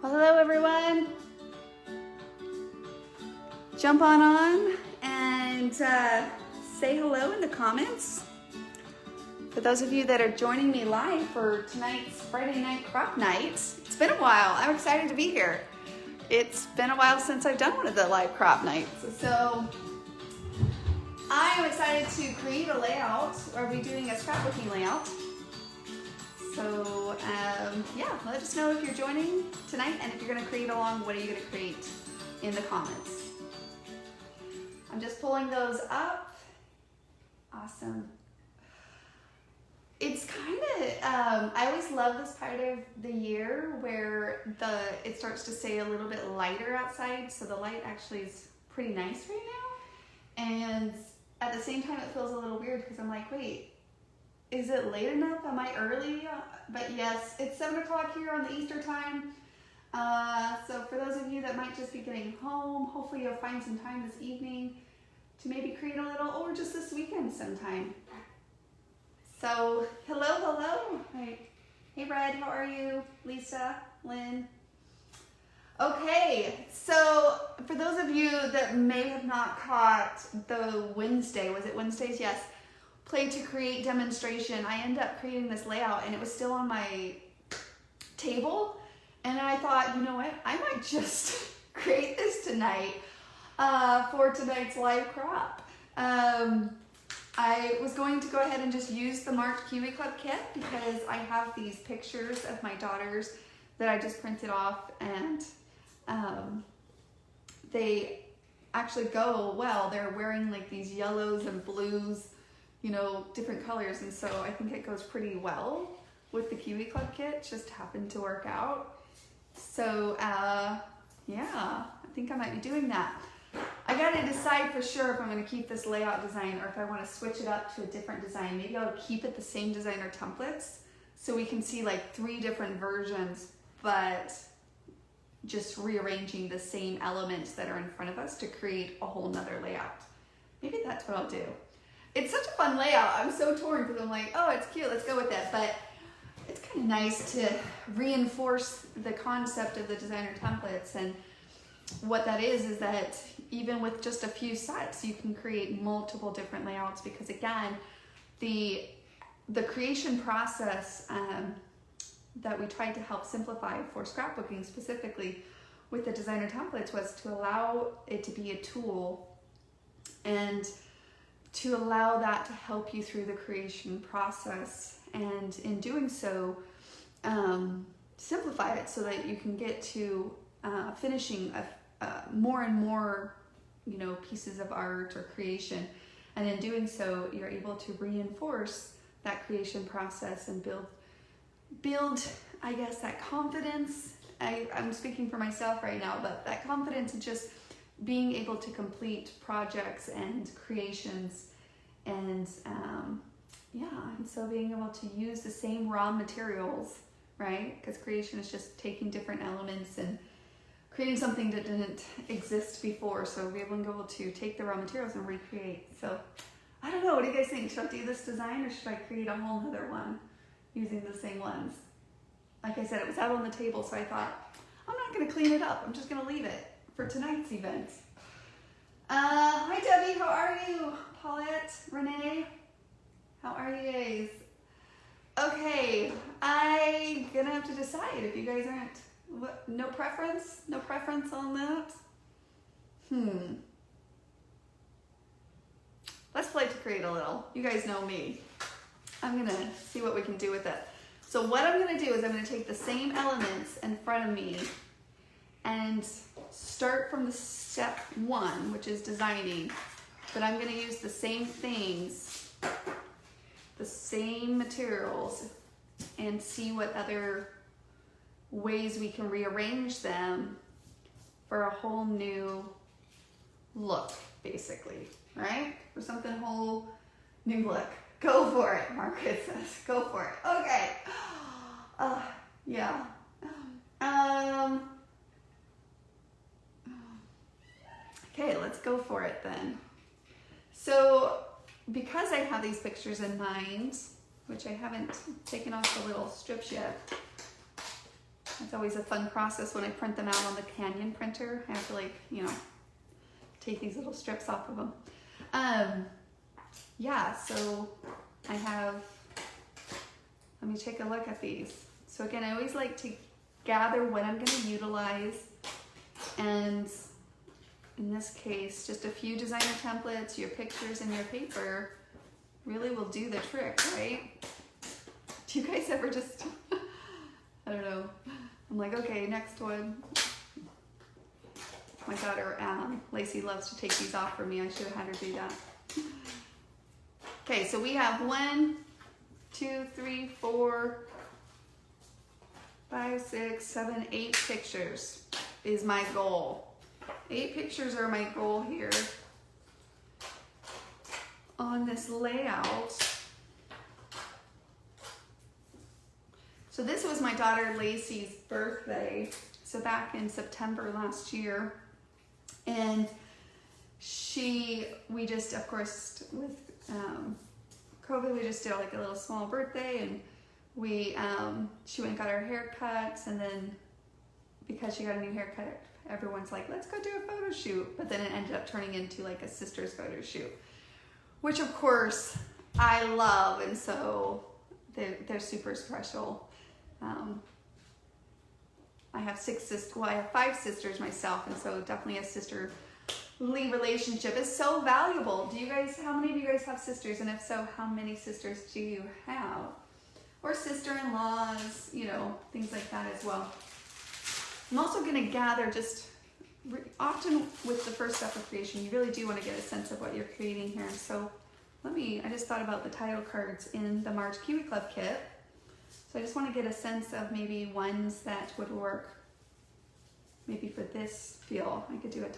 Well, hello everyone. Jump on and say hello in the comments. For those of you that are joining me live for tonight's Friday night crop night, it's been a while. I'm excited to be here. It's been a while since I've done one of the live crop nights. So I am excited to create a layout. Are we doing a scrapbooking layout? So yeah, let us know if you're joining tonight, and if you're gonna create along, what are you gonna create in the comments. I'm just pulling those up. Awesome. It's kind of, I always love this part of the year where it starts to stay a little bit lighter outside, so the light actually is pretty nice right now. And at the same time, it feels a little weird because I'm like, wait, is it late enough? Am I early? But yes, it's 7 o'clock here on the Easter time. So for those of you that might just be getting home, hopefully you'll find some time this evening to maybe create a little, or just this weekend sometime. So hello. Hey Red, how are you? Lisa, Lynn. Okay, so for those of you that may have not caught the Wednesday, was it Wednesdays? Yes. Play to create demonstration. I ended up creating this layout and it was still on my table. And I thought, you know what? I might just create this tonight for tonight's live crop. I was going to go ahead and just use the March Kiwi Club Kit because I have these pictures of my daughters that I just printed off, and they actually go well. They're wearing like these yellows and blues, you know, different colors, and so I think it goes pretty well with the Kiwi Club Kit. Just happened to work out. So yeah, I think I might be doing that. I gotta decide for sure if I'm gonna keep this layout design or if I wanna switch it up to a different design. Maybe I'll keep it the same designer templates so we can see like 3 different versions, but just rearranging the same elements that are in front of us to create a whole nother layout. Maybe that's what I'll do. It's such a fun layout. I'm so torn because I'm like, oh, it's cute, let's go with it. But it's kind of nice to reinforce the concept of the designer templates. And what that is that even with just a few sets, you can create multiple different layouts, because again, the creation process that we tried to help simplify for scrapbooking specifically with the designer templates was to allow it to be a tool and to allow that to help you through the creation process, and in doing so, simplify it so that you can get to finishing more and more, you know, pieces of art or creation, and in doing so, you're able to reinforce that creation process and build, I guess, that confidence. I'm speaking for myself right now, but that confidence in just being able to complete projects and creations, and yeah, and so being able to use the same raw materials, right? Because creation is just taking different elements and creating something that didn't exist before. So we're able to take the raw materials and recreate. So I don't know, what do you guys think? Should I do this design or should I create a whole nother one using the same ones? Like I said, it was out on the table, so I thought, I'm not gonna clean it up. I'm just gonna leave it for tonight's event. Hi Debbie, how are you? Paulette, Renee, how are you guys? Okay, I'm gonna have to decide if you guys aren't, no preference? No preference on that? Let's play to create a little. You guys know me. I'm gonna see what we can do with it. So what I'm gonna do is I'm gonna take the same elements in front of me and start from the step 1, which is designing, but I'm gonna use the same things, the same materials, and see what other ways we can rearrange them for a whole new look, basically, right? For something whole new look. Go for it, Margaret says. Go for it. Okay. Yeah. Okay, let's go for it then. So because I have these pictures in mind, which I haven't taken off the little strips yet, It's always a fun process when I print them out on the Canyon printer. I have to like, you know, take these little strips off of them. Yeah, so I have, let me take a look at these. So again, I always like to gather what I'm gonna utilize, and in this case, just a few designer templates, your pictures, and your paper really will do the trick, right? Do you guys ever just, I don't know, I'm like, okay, next one. My daughter, Lacey, loves to take these off for me. I should have had her do that. Okay, so we have 1, 2, 3, 4, 5, 6, 7, 8 pictures is my goal. 8 pictures are my goal here on this layout. So this was my daughter Lacey's birthday, so back in September last year. And we just, of course, with COVID, we just did like a little small birthday, and she went and got her haircuts, and then because she got a new haircut, everyone's like, let's go do a photo shoot. But then it ended up turning into like a sister's photo shoot, which of course I love, and so they're super special. I have 6 sisters, well, I have 5 sisters myself, and so definitely a sisterly relationship is so valuable. How many of you guys have sisters? And if so, how many sisters do you have? Or sister-in-laws, you know, things like that as well. I'm also gonna gather often with the first step of creation, you really do wanna get a sense of what you're creating here. So I just thought about the title cards in the March Kiwi Club Kit. So I just want to get a sense of maybe ones that would work maybe for this feel. I could do a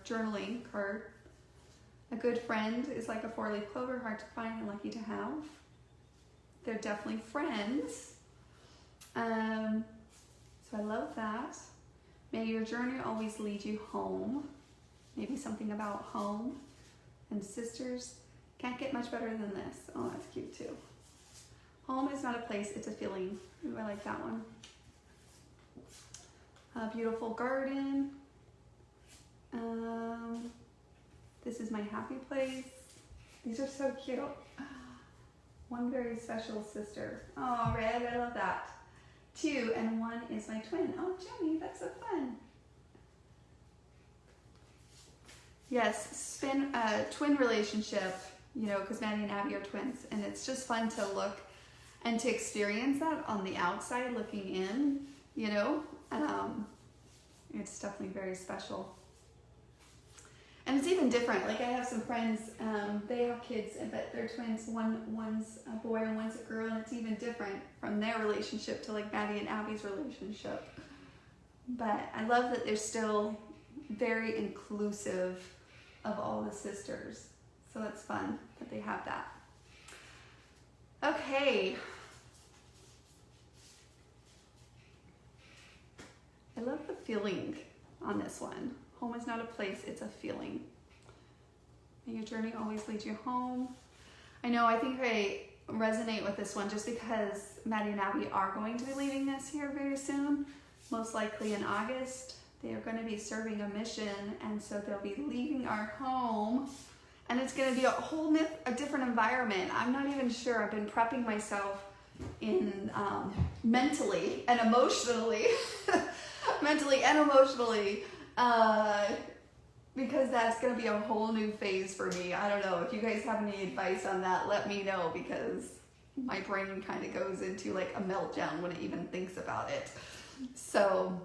journaling card. A good friend is like a 4-leaf clover, hard to find and lucky to have. They're definitely friends. So I love that. May your journey always lead you home. Maybe something about home. And sisters, can't get much better than this. Oh, that's cute too. Home is not a place, it's a feeling. Ooh, I like that one. A beautiful garden. This is my happy place. These are so cute. One very special sister. Oh, Red, I love that. 2 and 1 is my twin. Oh, Jenny, that's so fun. Yes, twin relationship, you know, because Maddie and Abby are twins, and it's just fun to look and to experience that on the outside looking in, you know. It's definitely very special. And it's even different. Like I have some friends, they have kids, but they're twins. One's a boy and one's a girl, and it's even different from their relationship to like Maddie and Abby's relationship. But I love that they're still very inclusive of all the sisters. So it's fun that they have that. Okay. I love the feeling on this one. Home is not a place, it's a feeling. May your journey always lead you home. I know, I think I resonate with this one just because Maddie and Abby are going to be leaving this here very soon, most likely in August. They are going to be serving a mission, and so they'll be leaving our home, and it's going to be a different environment. I'm not even sure. I've been prepping myself in mentally and emotionally because that's going to be a whole new phase for me. I don't know if you guys have any advice on that, let me know, because my brain kind of goes into like a meltdown when it even thinks about it. So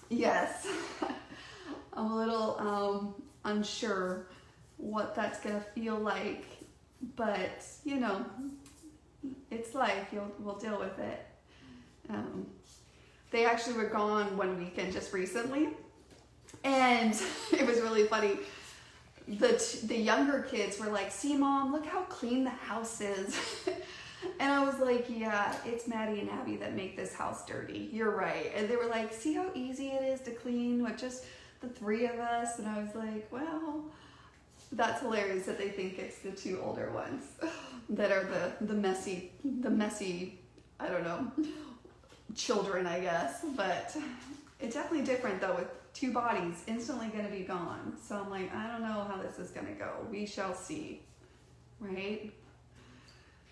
yes, I'm a little unsure what that's going to feel like, but you know, it's life. We'll deal with it. They actually were gone one weekend just recently, and it was really funny. The younger kids were like, "See, Mom, look how clean the house is." And I was like, "Yeah, it's Maddie and Abby that make this house dirty. You're right." And they were like, "See how easy it is to clean with just the 3 of us?" And I was like, "Well, that's hilarious that they think it's the 2 older ones that are the messy, I don't know, children, I guess, but it's definitely different though with two bodies instantly going to be gone. So I'm like, I don't know how this is going to go. We shall see, right?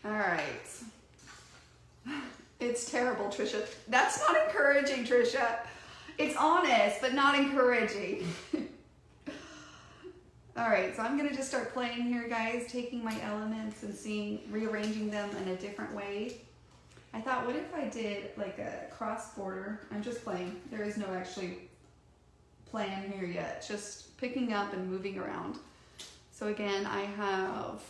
All right. It's terrible, Trisha. That's not encouraging, Trisha. It's honest, but not encouraging. All right, so I'm gonna just start playing here, guys, taking my elements and rearranging them in a different way. I thought, what if I did like a cross border? I'm just playing. There is no actually plan here yet, just picking up and moving around. So again, I have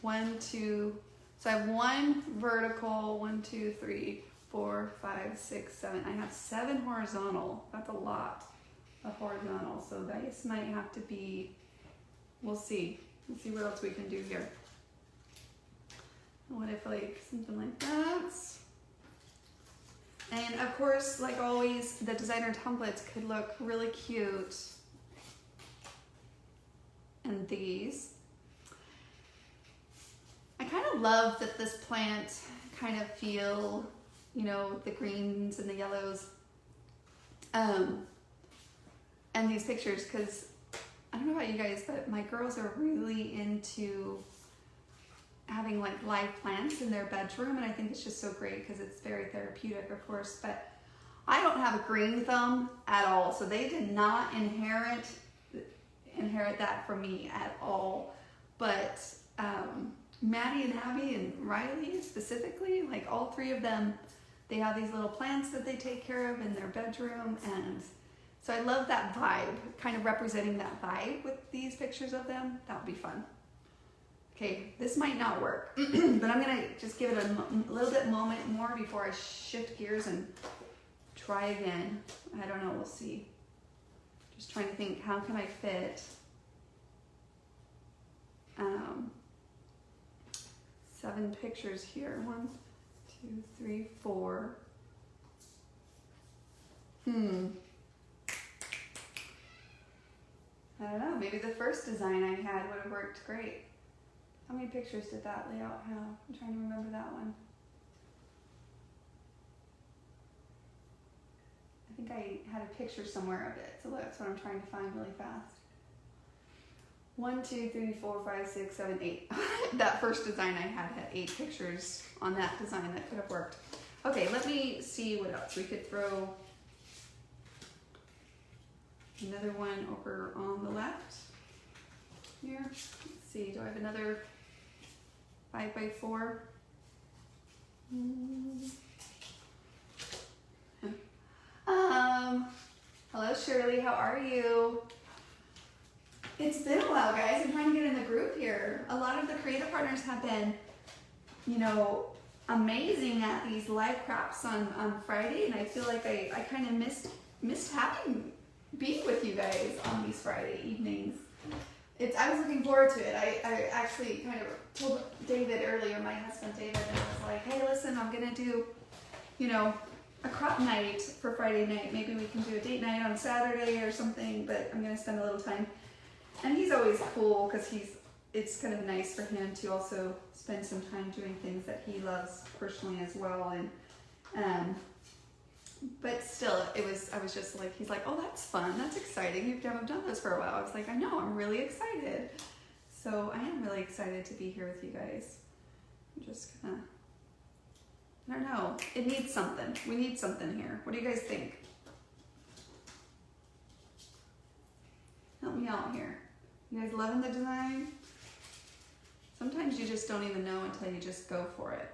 so I have one vertical, 1, 2, 3, 4, 5, 6, 7. I have 7 horizontal. That's a lot of horizontal. So this might have to be, we'll see. Let's see what else we can do here. What if like something like that? And of course, like always, the designer templates could look really cute. And these. I kind of love that this plant kind of feel, you know, the greens and the yellows. And these pictures, because I don't know about you guys, but my girls are really into having like live plants in their bedroom, and I think it's just so great because it's very therapeutic, of course, but I don't have a green thumb at all, so they did not inherit that from me at all. But Maddie and Abby and Riley specifically, like all 3 of them, they have these little plants that they take care of in their bedroom, and so I love that vibe, kind of representing that vibe with these pictures of them. That would be fun. Okay, this might not work, but I'm gonna just give it a little bit moment more before I shift gears and try again. I don't know, we'll see. Just trying to think, how can I fit 7 pictures here? 1, 2, 3, 4. I don't know, maybe the first design I had would have worked great. How many pictures did that layout have? I'm trying to remember that one. I think I had a picture somewhere of it, so that's what I'm trying to find really fast. 1, 2, 3, 4, 5, 6, 7, 8. That first design I had 8 pictures on that design that could have worked. Okay, let me see what else. We could throw another one over on the left here. Let's see, do I have another 5x4? Hello Shirley, how are you? It's been a while, guys. I'm trying to get in the group here. A lot of the creative partners have been, you know, amazing at these live crafts on Friday, and I feel like I kind of missed being with you guys on these Friday evenings. I was looking forward to it. I actually kind of told David earlier, my husband David, and I was like, hey, listen, I'm gonna do, you know, a crop night for Friday night. Maybe we can do a date night on Saturday or something, but I'm gonna spend a little time. And he's always cool because it's kind of nice for him to also spend some time doing things that he loves personally as well. And but still, I was just like, he's like, oh, that's fun, that's exciting. You haven't done this for a while. I was like, I know, I'm really excited. So I am really excited to be here with you guys. I'm just gonna, I don't know, it needs something. We need something here. What do you guys think? Help me out here. You guys loving the design? Sometimes you just don't even know until you just go for it.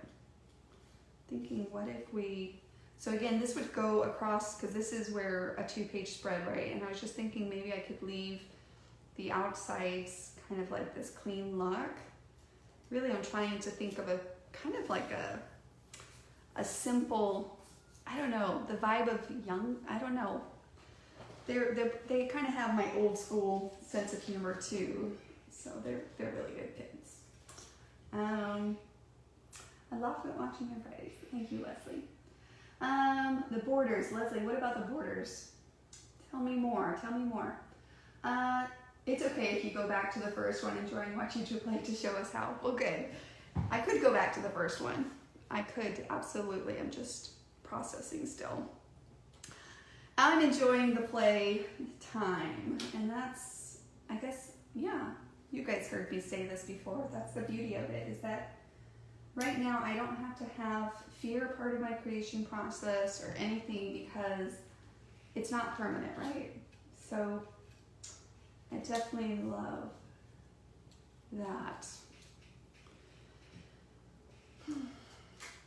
Thinking, what if we, so again, this would go across, because this is where a 2-page spread, right? And I was just thinking maybe I could leave the outsides kind of like this clean look. Really, I'm trying to think of a kind of like a simple, I don't know, the vibe of young, I don't know. They kind of have my old school sense of humor too. So they're really good kids. I love watching your Fridays. Thank you, Leslie. The borders, Leslie, what about the borders? Tell me more, tell me more. It's okay if you go back to the first one and join Watch YouTube Play to show us how. Well, good. I could go back to the first one. I could, absolutely. I'm just processing still. I'm enjoying the play time, and that's, I guess, yeah, you guys heard me say this before. That's the beauty of it, is that right now I don't have to have fear part of my creation process or anything, because it's not permanent, right? So I definitely love that.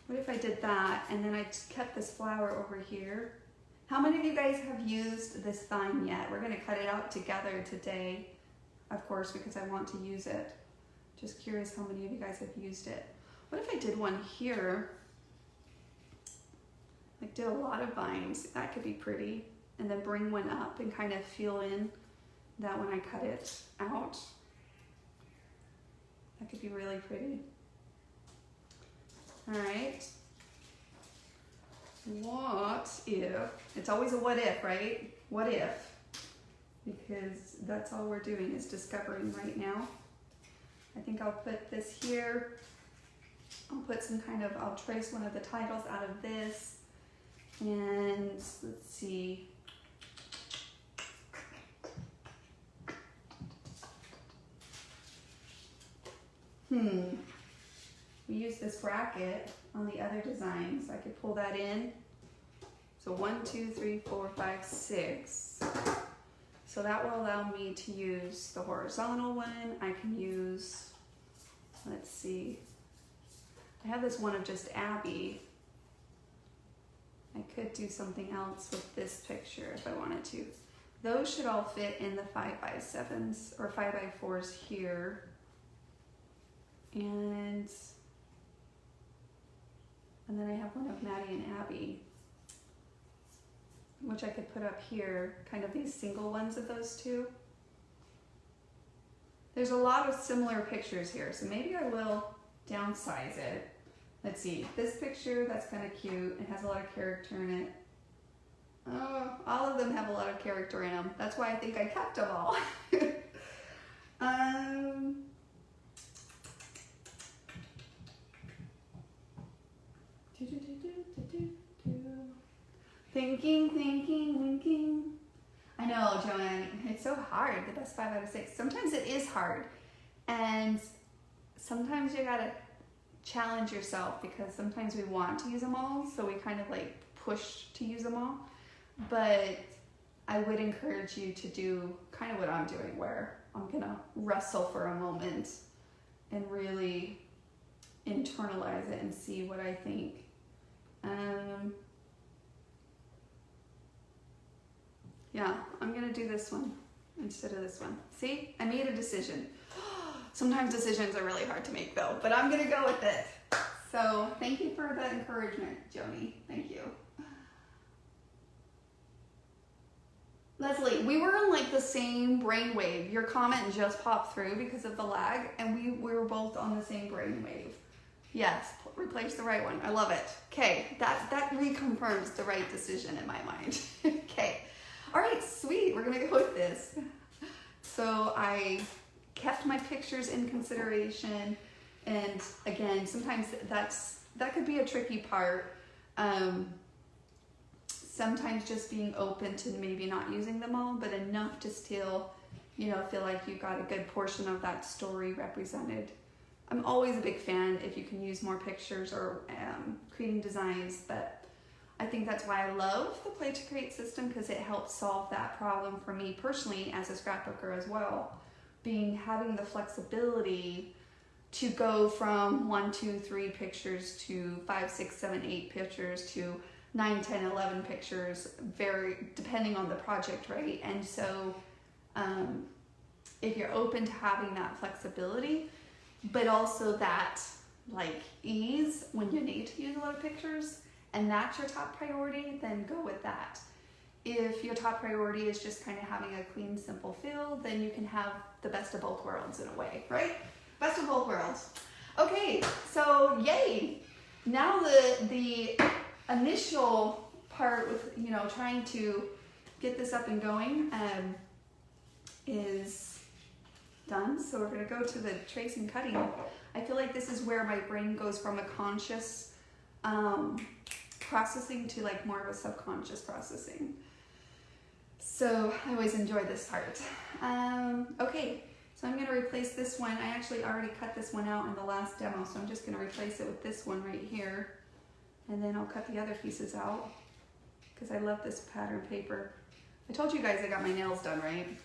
What if I did that and then I kept this flower over here? How many of you guys have used this vine yet? We're gonna cut it out together today, of course, because I want to use it. Just curious how many of you guys have used it. What if I did one here? Like did a lot of vines, that could be pretty. And then bring one up and kind of feel in that when I cut it out. That could be really pretty. All right. What if, it's always a what if, right? What if? Because that's all we're doing is discovering right now. I think I'll put this here. I'll put some kind of, I'll trace one of the titles out of this. And let's see. We use this bracket on the other design, so I could pull that in. So 1, 2, 3, 4, 5, 6. So that will allow me to use the horizontal one. I can use, let's see. I have this one of just Abby. I could do something else with this picture if I wanted to. Those should all fit in the 5x7s or 5x4s here. And then I have one of Maddie and Abby, which I could put up here, kind of these single ones of those two. There's a lot of similar pictures here, so maybe I will downsize it. Let's see, this picture, that's kind of cute. It has a lot of character in it. Oh, all of them have a lot of character in them. That's why I think I kept them all. Thinking. I know, Joanne, it's so hard, the best 5 out of 6. Sometimes it is hard. And sometimes you gotta challenge yourself, because sometimes we want to use them all, so we kind of like push to use them all. But I would encourage you to do kind of what I'm doing, where I'm gonna wrestle for a moment and really internalize it and see what I think. Yeah, I'm gonna do this one instead of this one. See, I made a decision. Sometimes decisions are really hard to make though, but I'm gonna go with it. So thank you for the encouragement, Joni. Thank you. Leslie, we were on like the same brainwave. Your comment just popped through because of the lag, and we were both on the same brainwave. Yes, replace the right one. I love it. Okay, that reconfirms the right decision in my mind. Okay. All right, sweet. We're gonna go with this. So I kept my pictures in consideration, and again, sometimes that could be a tricky part. Sometimes just being open to maybe not using them all, but enough to still, feel like you got a good portion of that story represented. I'm always a big fan if you can use more pictures or creating designs, but I think that's why I love the Play to Create system, because it helps solve that problem for me personally as a scrapbooker as well. Having the flexibility to go from 1, 2, 3 pictures to 5, 6, 7, 8 pictures to 9, 10, 11 pictures, depending on the project, right? And so if you're open to having that flexibility, but also that like ease when you need to use a lot of pictures, and that's your top priority, then go with that. If your top priority is just kind of having a clean, simple feel, then you can have the best of both worlds in a way, right? Best of both worlds. Okay, so yay. Now the initial part with, trying to get this up and going is done. So we're gonna go to the trace and cutting. I feel like this is where my brain goes from a conscious processing to like more of a subconscious processing. So I always enjoy this part. Okay, so I'm gonna replace this one. I actually already cut this one out in the last demo, so I'm just gonna replace it with this one right here. And then I'll cut the other pieces out because I love this pattern paper. I told you guys I got my nails done, right?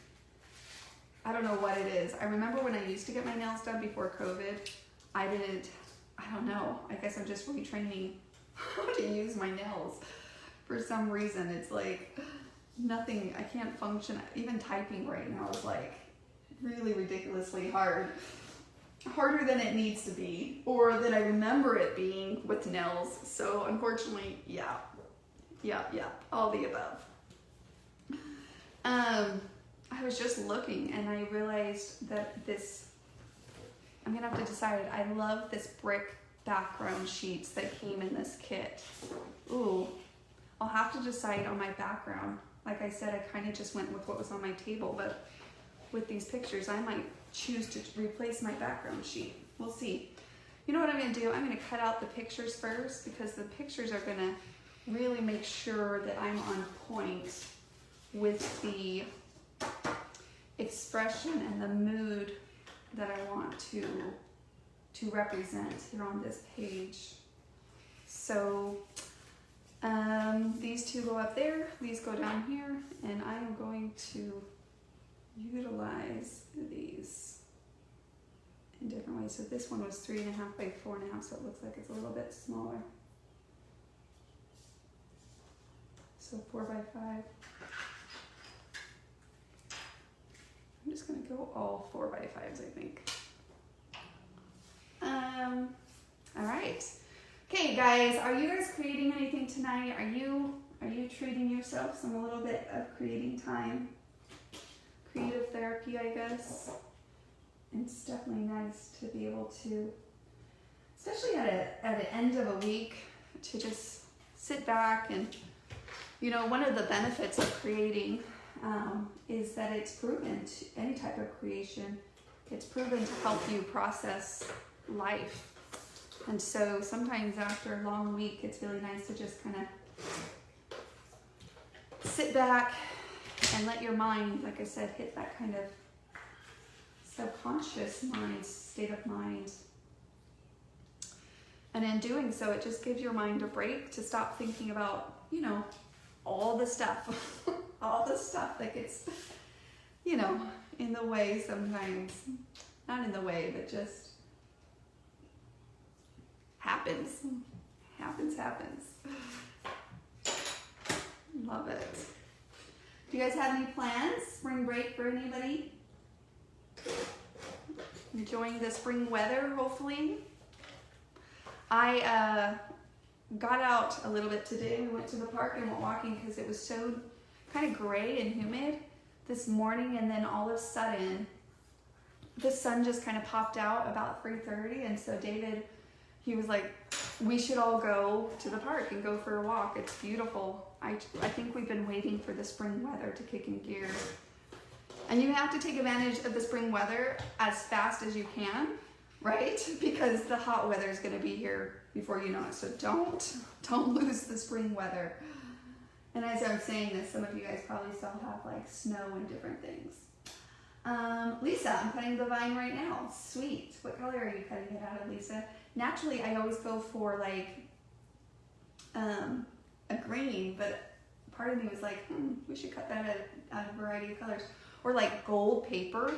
I don't know what it is. I remember when I used to get my nails done before COVID, I don't know. I guess I'm just retraining how to use my nails. For some reason, it's like nothing, I can't function. Even typing right now is like really ridiculously hard. Harder than it needs to be, or than I remember it being with nails. So unfortunately, yeah, all the above. I was just looking and I realized that this, I'm gonna have to decide. I love this brick background sheets that came in this kit. Ooh, I'll have to decide on my background. Like I said, I kind of just went with what was on my table, but with these pictures, I might choose to replace my background sheet. We'll see. You know what I'm gonna do? I'm gonna cut out the pictures first because the pictures are gonna really make sure that I'm on point with the expression and the mood that I want to represent here on this page. So these two go up there, these go down here, and I am going to utilize these in different ways. So this one was 3.5 by 4.5, so it looks like it's a little bit smaller. So 4 by 5. I'm just gonna go all 4 by 5s, I think. All right. Okay, guys, are you guys creating anything tonight? Are you treating yourself a little bit of creating time? Creative therapy, I guess. And it's definitely nice to be able to, especially at the end of a week, to just sit back and, you know, one of the benefits of creating is that it's proven to, any type of creation, it's proven to help you process life. And so sometimes after a long week, it's really nice to just kind of sit back and let your mind, like I said, hit that kind of subconscious mind, state of mind. And in doing so, it just gives your mind a break to stop thinking about, you know, all the stuff, all the stuff that gets, you know, in the way sometimes. Not in the way, but just happens. Happens. Love it. Do you guys have any plans? Spring break for anybody? Enjoying the spring weather, hopefully. I got out a little bit today. We went to the park and went walking because it was so kind of gray and humid this morning, and then all of a sudden the sun just kind of popped out about 3:30, and so David, he was like, we should all go to the park and go for a walk. It's beautiful. I think we've been waiting for the spring weather to kick in gear. And you have to take advantage of the spring weather as fast as you can, right? Because the hot weather is going to be here before you know it. So don't lose the spring weather. And as I'm saying this, some of you guys probably still have like snow and different things. Lisa, I'm cutting the vine right now. Sweet. What color are you cutting it out of, Lisa? Naturally, I always go for like a green, but part of me was like, we should cut that out of a variety of colors. Or like gold paper,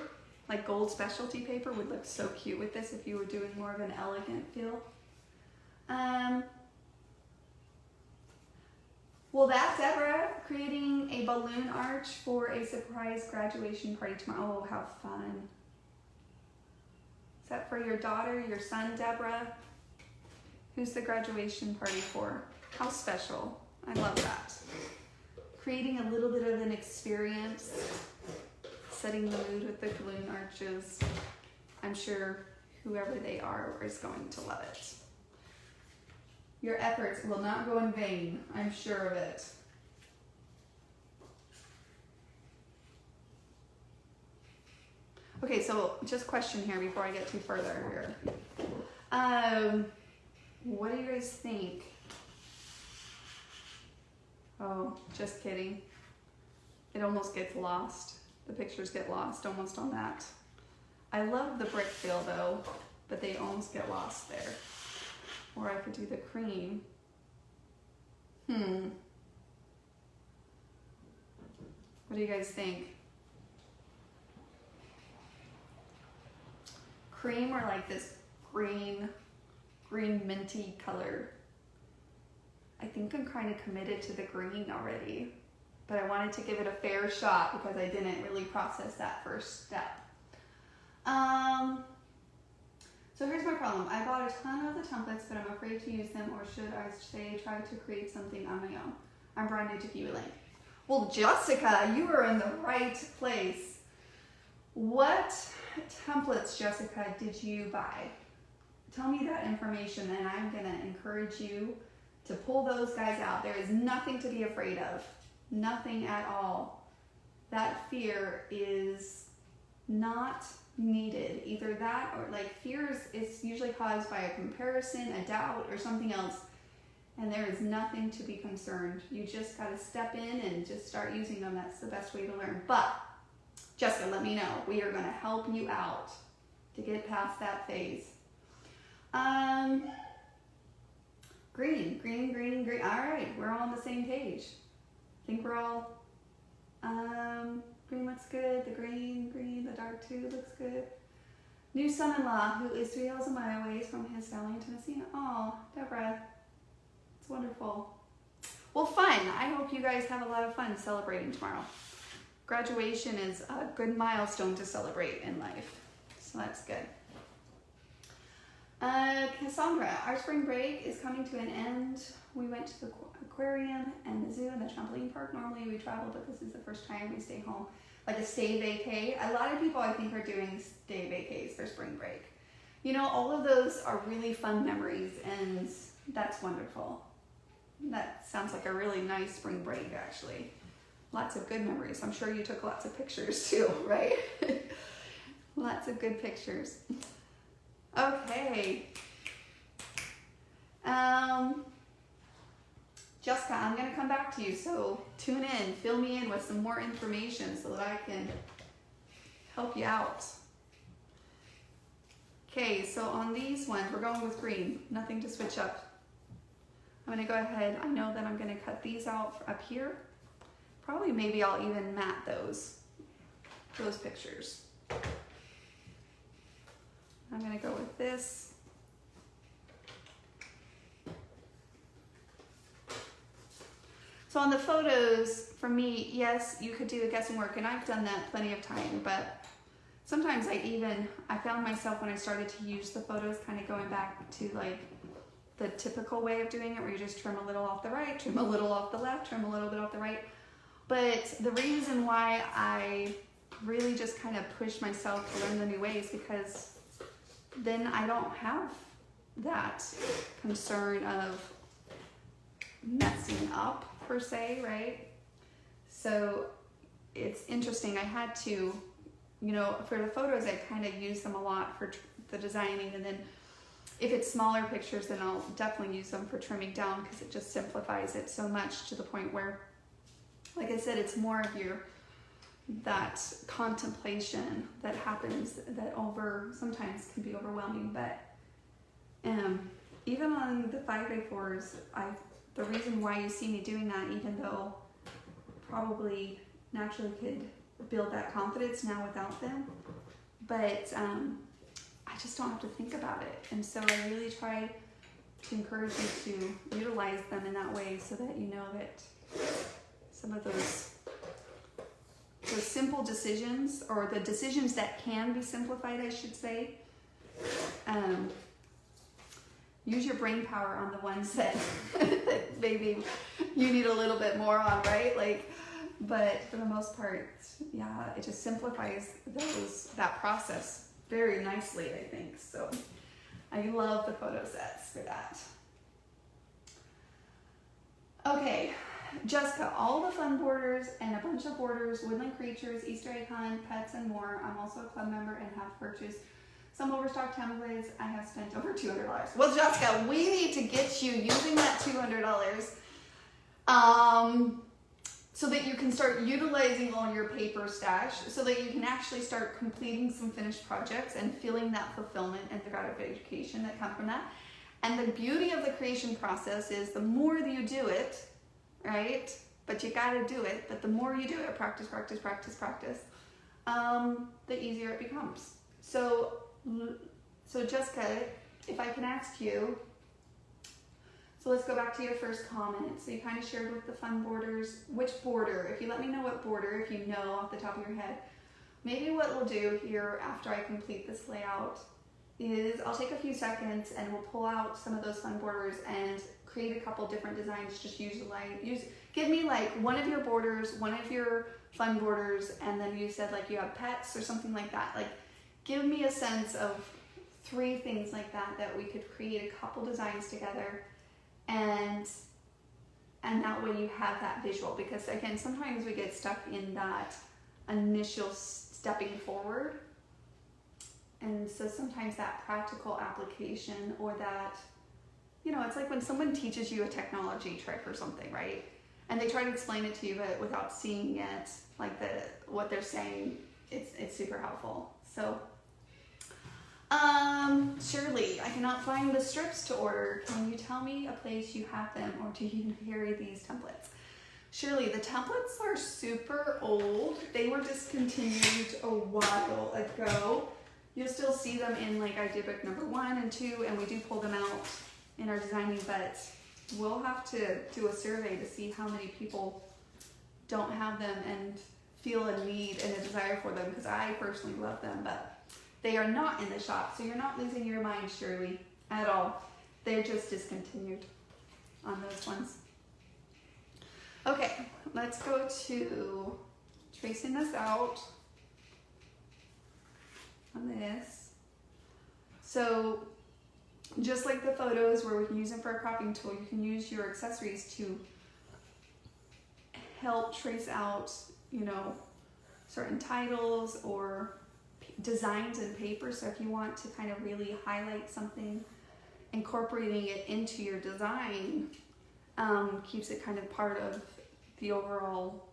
like gold specialty paper would look so cute with this if you were doing more of an elegant feel. Well, that's Deborah creating a balloon arch for a surprise graduation party tomorrow. Oh, how fun. Is that for your daughter, your son, Deborah? Who's the graduation party for? How special. I love that. Creating a little bit of an experience, setting the mood with the balloon arches. I'm sure whoever they are is going to love it. Your efforts will not go in vain. I'm sure of it. Okay, so just question here before I get too further here. What do you guys think? Oh, just kidding. It almost gets lost. The pictures get lost almost on that. I love the brick feel though, but they almost get lost there. Or I could do the cream. What do you guys think? Cream or like this green minty color? I think I'm kind of committed to the green already, but I wanted to give it a fair shot because I didn't really process that first step. So here's my problem. I bought a ton of the templates, but I'm afraid to use them, or should I say try to create something on my own? I'm brand new to Kiwi Lane. Well, Jessica, you are in the right place. What templates, Jessica, did you buy? Tell me that information and I'm gonna encourage you to pull those guys out. There is nothing to be afraid of. Nothing at all. That fear is not needed. Either that or like fears is usually caused by a comparison, a doubt, or something else. And there is nothing to be concerned. You just gotta step in and just start using them. That's the best way to learn. But Jessica, let me know. We are gonna help you out to get past that phase. Green. All right, we're all on the same page. I think we're all, green looks good. The green, the dark too looks good. New son-in-law who is 3 miles away from his family in Tennessee. Oh, Deborah, it's wonderful. Well, fun. I hope you guys have a lot of fun celebrating tomorrow. Graduation is a good milestone to celebrate in life, so that's good. Cassandra, our spring break is coming to an end. We went to the aquarium and the zoo and the trampoline park. Normally we travel, but this is the first time we stay home. Like a stay vacay. A lot of people I think are doing stay vacays for spring break. You know, all of those are really fun memories and that's wonderful. That sounds like a really nice spring break actually. Lots of good memories. I'm sure you took lots of pictures too, right? Lots of good pictures. Okay. Jessica, I'm going to come back to you, so tune in, fill me in with some more information so that I can help you out. Okay, so on these ones, we're going with green, nothing to switch up. I'm going to go ahead, I know that I'm going to cut these out up here. Probably maybe I'll even matte those pictures. I'm going to go with this. So on the photos, for me, yes, you could do the guessing work, and I've done that plenty of time, but sometimes I found myself when I started to use the photos kind of going back to like the typical way of doing it, where you just trim a little off the right, trim a little off the left, trim a little bit off the right. But the reason why I really just kind of pushed myself to learn the new ways, because then I don't have that concern of messing up per se, right? So it's interesting. I had to, you know, for the photos, I kind of use them a lot for the designing, and then if it's smaller pictures, then I'll definitely use them for trimming down, because it just simplifies it so much to the point where, like I said, it's more of that contemplation that happens that sometimes can be overwhelming. But even on the 5x4s, the reason why you see me doing that, even though probably naturally could build that confidence now without them, but I just don't have to think about it. And so I really try to encourage you to utilize them in that way, so that you know that some of those simple decisions, or the decisions that can be simplified, I should say, use your brain power on the ones that, that maybe you need a little bit more on, right? Like, but for the most part, yeah, it just simplifies that process very nicely, I think. So I love the photo sets for that. Okay, Jessica, all the fun borders and a bunch of borders, woodland creatures, Easter egg hunt, pets, and more. I'm also a club member and have purchased some overstock templates. I have spent over $200. Well, Jessica, we need to get you using that $200 So that you can start utilizing all your paper stash, so that you can actually start completing some finished projects and feeling that fulfillment and the gratification that come from that. And the beauty of the creation process is the more that you do it, right? But you gotta do it, but the more you do it, practice, practice, practice, practice, the easier it becomes. So Jessica, if I can ask you, so let's go back to your first comment. So you kind of shared with the fun borders. Which border? If you let me know what border, if you know off the top of your head, maybe what we'll do here after I complete this layout is I'll take a few seconds and we'll pull out some of those fun borders and create a couple different designs. Just give me like one of your borders, one of your fun borders, and then you said like you have pets or something like that. Like give me a sense of 3 things like that we could create a couple designs together. And that way you have that visual, because again, sometimes we get stuck in that initial stepping forward. And so sometimes that practical application, or that, it's like when someone teaches you a technology trick or something, right? And they try to explain it to you, but without seeing it, like what they're saying, it's super helpful. So, Shirley, I cannot find the strips to order. Can you tell me a place you have them, or do you carry these templates? Shirley, the templates are super old. They were discontinued a while ago. You'll still see them in like idea book number 1 and 2, and we do pull them out in our designing, but we'll have to do a survey to see how many people don't have them and feel a need and a desire for them, because I personally love them, but they are not in the shop, so you're not losing your mind, Shirley, at all. They're just discontinued on those ones. Okay, let's go to tracing this out on this. So just like the photos where we can use them for a cropping tool, you can use your accessories to help trace out, certain titles or designs in paper. So if you want to kind of really highlight something, incorporating it into your design keeps it kind of part of the overall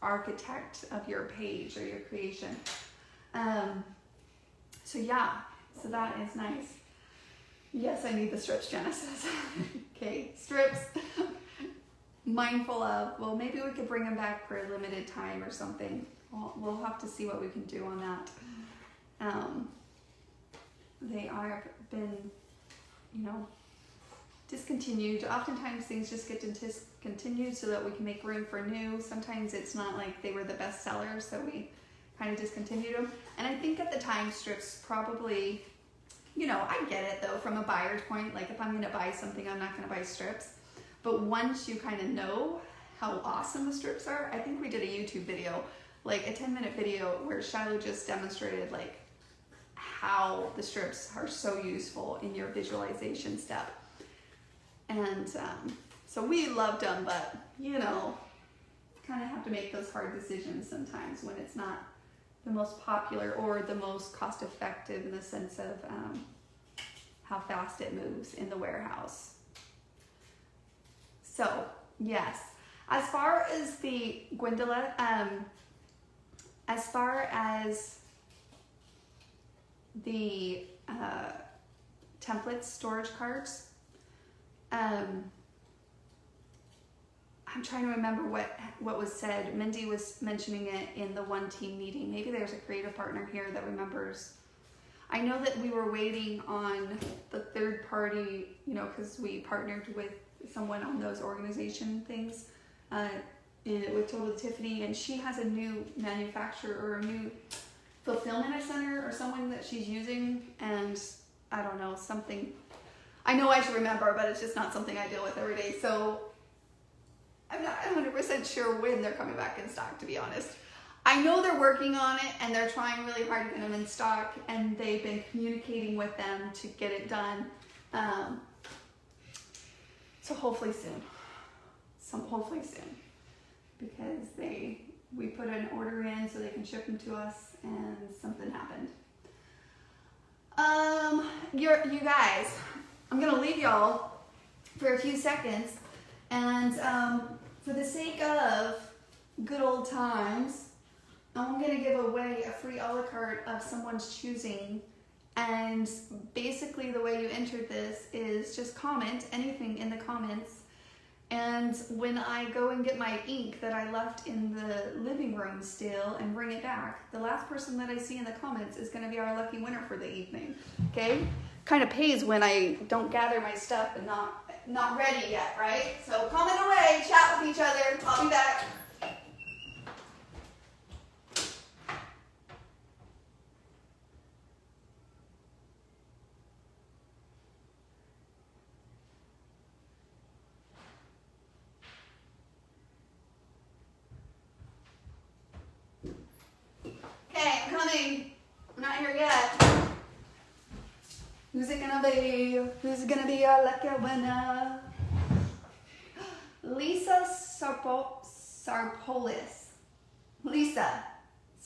architect of your page or your creation. So that is nice. Yes, I need the strips, Genesis. Okay, strips. Mindful of, well, maybe we could bring them back for a limited time or something. We'll have to see what we can do on that. They are been, discontinued. Oftentimes things just get discontinued so that we can make room for new. Sometimes it's not like they were the best sellers, so we kind of discontinued them. And I think at the time strips probably, I get it though from a buyer's point. Like if I'm going to buy something, I'm not going to buy strips. But once you kind of know how awesome the strips are, I think we did a YouTube video, like a 10-minute video where Shiloh just demonstrated like how the strips are so useful in your visualization step. And so we loved them, but kind of have to make those hard decisions sometimes when it's not the most popular or the most cost effective in the sense of how fast it moves in the warehouse. So yes, as far as the Gwendola, as far as the templates, storage cards, I'm trying to remember what was said. Mindy was mentioning it in the one team meeting. Maybe there's a creative partner here that remembers. I know that we were waiting on the third party, because we partnered with someone on those organization things with Total Tiffany, and she has a new manufacturer or a new fulfillment center or someone that she's using, and I don't know, something. I know I should remember, but it's just not something I deal with every day. So I'm not 100% sure when they're coming back in stock, to be honest. I know they're working on it and they're trying really hard to get them in stock, and they've been communicating with them to get it done. So hopefully soon. Because we put an order in so they can ship them to us, and something happened. You guys, I'm gonna leave y'all for a few seconds, and for the sake of good old times, I'm gonna give away a free a la carte of someone's choosing. And basically the way you enter this is just comment anything in the comments. And when I go and get my ink that I left in the living room still and bring it back, the last person that I see in the comments is gonna be our lucky winner for the evening, okay? Kind of pays when I don't gather my stuff and not ready yet, right? So comment away, chat with each other, I'll be back. Okay, I'm coming. I'm not here yet. Who's it gonna be? Who's gonna be our lucky winner? Lisa Sarpolis. Lisa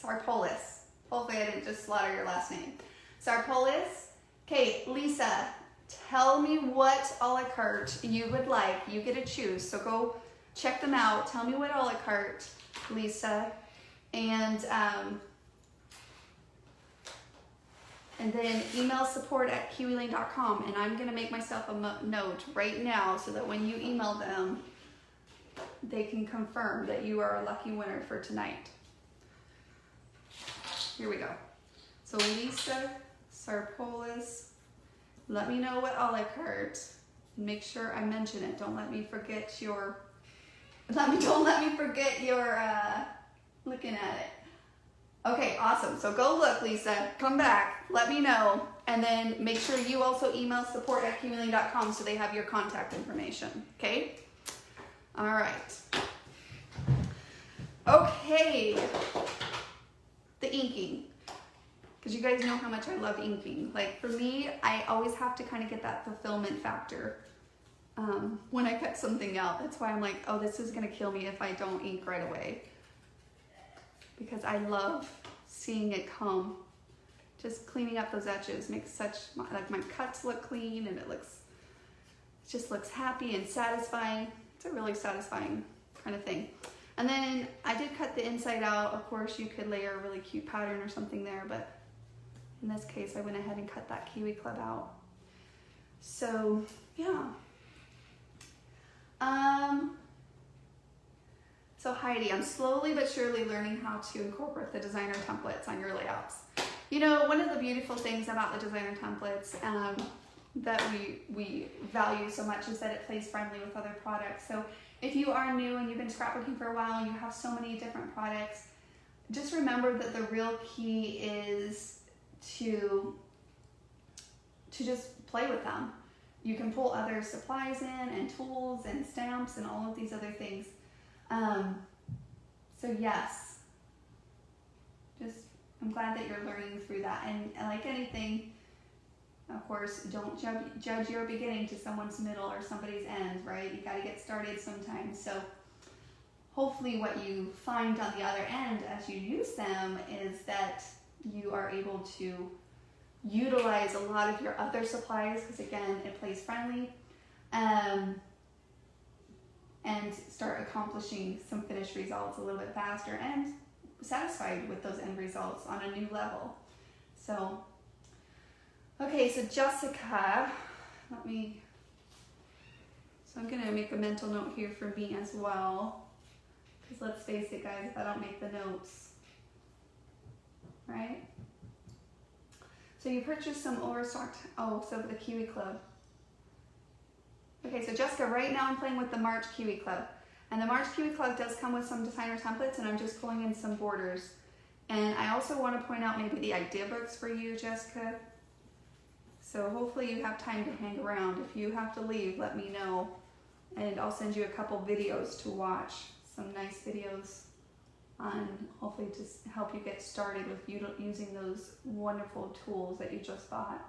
Sarpolis. Hopefully I didn't just slaughter your last name. Sarpolis. Okay, Lisa, tell me what a la carte you would like. You get to choose. So go check them out. Tell me what a la carte, Lisa. And then email support@kiwilane.com, and I'm gonna make myself a note right now so that when you email them, they can confirm that you are a lucky winner for tonight. Here we go. So Lisa Sarpolis, let me know what a la carte. Make sure I mention it. Don't let me forget your. Don't let me forget your looking at it. Okay, awesome. So go look, Lisa. Come back. Let me know. And then make sure you also email support@kiwilane.com so they have your contact information. Okay? All right. Okay. The inking. Because you guys know how much I love inking. Like for me, I always have to kind of get that fulfillment factor when I cut something out. That's why I'm like, oh, this is going to kill me if I don't ink right away. Because I love seeing it come. Just cleaning up those edges makes like my cuts look clean, and it just looks happy and satisfying. It's a really satisfying kind of thing. And then I did cut the inside out. Of course, you could layer a really cute pattern or something there, but in this case, I went ahead and cut that Kiwi Club out. So yeah. So Heidi, I'm slowly but surely learning how to incorporate the designer templates on your layouts. You know, one of the beautiful things about the designer templates that we value so much is that it plays friendly with other products. So if you are new and you've been scrapbooking for a while and you have so many different products, just remember that the real key is to just play with them. You can pull other supplies in and tools and stamps and all of these other things. So yes, I'm glad that you're learning through that. And like anything, of course, don't judge your beginning to someone's middle or somebody's end, right? You got to get started sometimes. So hopefully what you find on the other end as you use them is that you are able to utilize a lot of your other supplies, because again, it plays friendly, and start accomplishing some finished results a little bit faster and satisfied with those end results on a new level. So, okay, so Jessica, so I'm gonna make a mental note here for me as well, because let's face it, guys, if I don't make the notes, right? So you purchased some overstocked, so the Kiwi Club. Okay, so Jessica, right now I'm playing with the March Kiwi Club. And the March Kiwi Club does come with some designer templates, and I'm just pulling in some borders. And I also want to point out maybe the idea books for you, Jessica. So hopefully you have time to hang around. If you have to leave, let me know. And I'll send you a couple videos to watch. Some nice videos on hopefully to help you get started with using those wonderful tools that you just bought.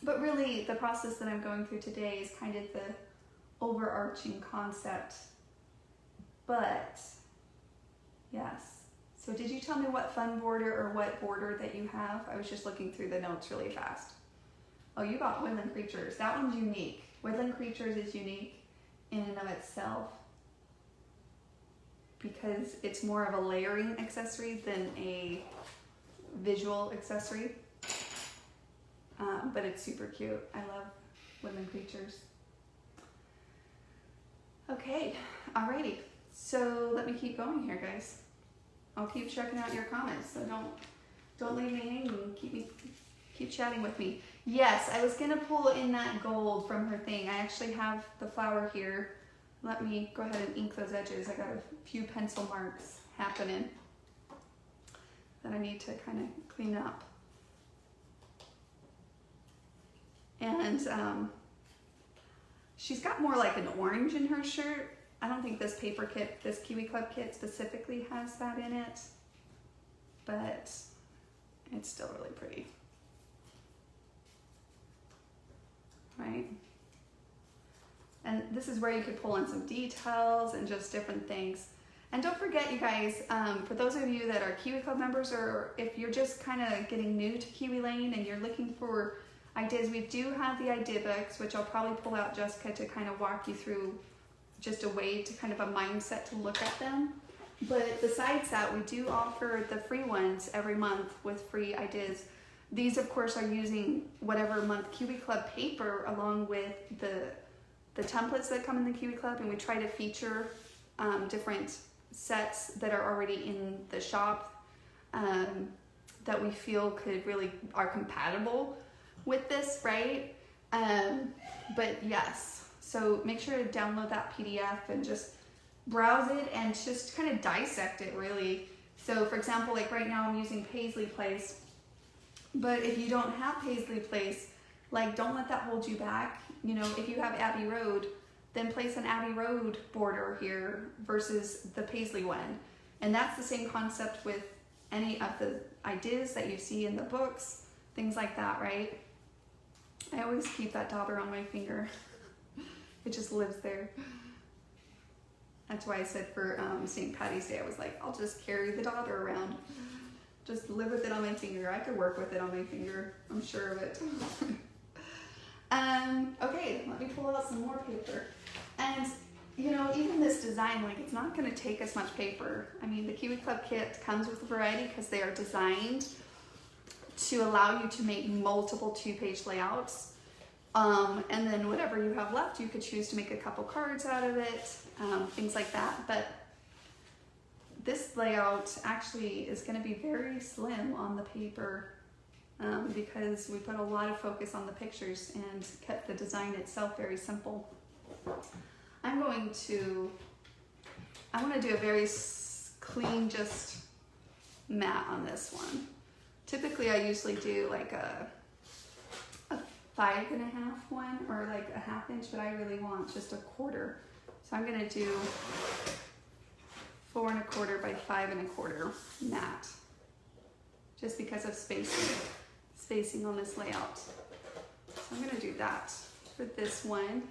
But really, the process that I'm going through today is kind of the overarching concept. But yes. So did you tell me what fun border or what border that you have? I was just looking through the notes really fast. Oh, you got Woodland Creatures. That one's unique. Woodland Creatures is unique, in and of itself because it's more of a layering accessory than a visual accessory. But it's super cute. I love women creatures. Okay, alrighty. So let me keep going here, guys. I'll keep checking out your comments. So don't leave me hanging. Keep chatting with me. Yes, I was gonna pull in that gold from her thing. I actually have the flower here. Let me go ahead and ink those edges. I got a few pencil marks happening that I need to kind of clean up. And she's got more like an orange in her shirt. I don't think this paper kit, this Kiwi Club kit specifically has that in it, but it's still really pretty, right? And this is where you could pull in some details and just different things. And don't forget, you guys, for those of you that are Kiwi Club members, or if you're just kind of getting new to Kiwi Lane and you're looking for ideas, we do have the idea books, which I'll probably pull out Jessica to kind of walk you through just a way to kind of a mindset to look at them. But besides that, we do offer the free ones every month with free ideas. These, of course, are using whatever month Kiwi Club paper along with the templates that come in the Kiwi Club, and we try to feature different sets that are already in the shop that we feel could really are compatible with this, right? But yes, so make sure to download that PDF and just browse it and just kind of dissect it, really. So for example, like right now I'm using Paisley Place, but if you don't have Paisley Place, like don't let that hold you back. You know, if you have Abbey Road, then place an Abbey Road border here versus the Paisley one. And that's the same concept with any of the ideas that you see in the books, things like that, right? I always keep that dauber on my finger. It just lives there. That's why I said for St. Patty's Day, I was like, I'll just carry the dauber around. Just live with it on my finger. I could work with it on my finger. I'm sure of it. Okay, let me pull out some more paper. And you know, even this design, like it's not gonna take as much paper. I mean, the Kiwi Club kit comes with a variety because they are designed to allow you to make multiple 2-page layouts. And then whatever you have left, you could choose to make a couple cards out of it, things like that. But this layout actually is going to be very slim on the paper because we put a lot of focus on the pictures and kept the design itself very simple. I want to do a very clean, just matte on this one. Typically I usually do like a 5.5 one or like a 1/2 inch, but I really want just a 1/4. So I'm gonna do 4 1/4 by 5 1/4 matte, just because of spacing on this layout. So I'm gonna do that for this one.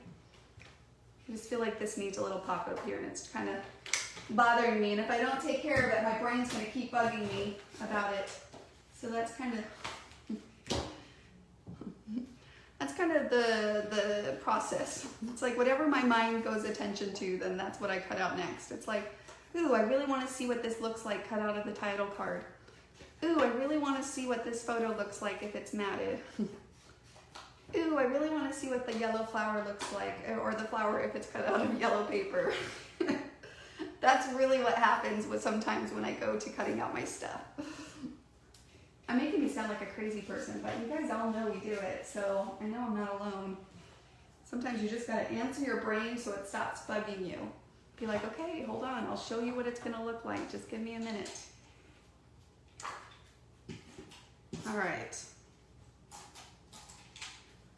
I just feel like this needs a little pop up here and it's kind of bothering me. And if I don't take care of it, my brain's gonna keep bugging me about it. So that's kind of the process. It's like whatever my mind goes attention to, then that's what I cut out next. It's like, ooh, I really want to see what this looks like cut out of the title card. Ooh, I really want to see what this photo looks like if it's matted. Ooh, I really want to see what the yellow flower looks like, or the flower if it's cut out of yellow paper. That's really what happens sometimes when I go to cutting out my stuff. I'm making me sound like a crazy person, but you guys all know we do it, so I know I'm not alone. Sometimes you just gotta answer your brain so it stops bugging you. Be like, okay, hold on, I'll show you what it's gonna look like. Just give me a minute. All right.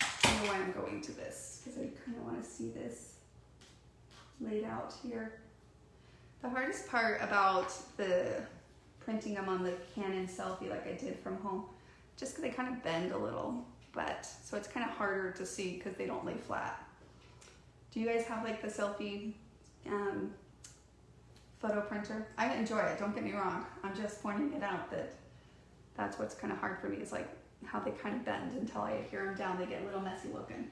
I don't know why I'm going to this, because I kind of want to see this laid out here. The hardest part about the printing them on the Canon selfie like I did from home, just because they kind of bend a little, but so it's kind of harder to see because they don't lay flat. Do you guys have like the selfie photo printer? I enjoy it, don't get me wrong. I'm just pointing it out that that's what's kind of hard for me, is like how they kind of bend until I adhere them down. They get a little messy looking.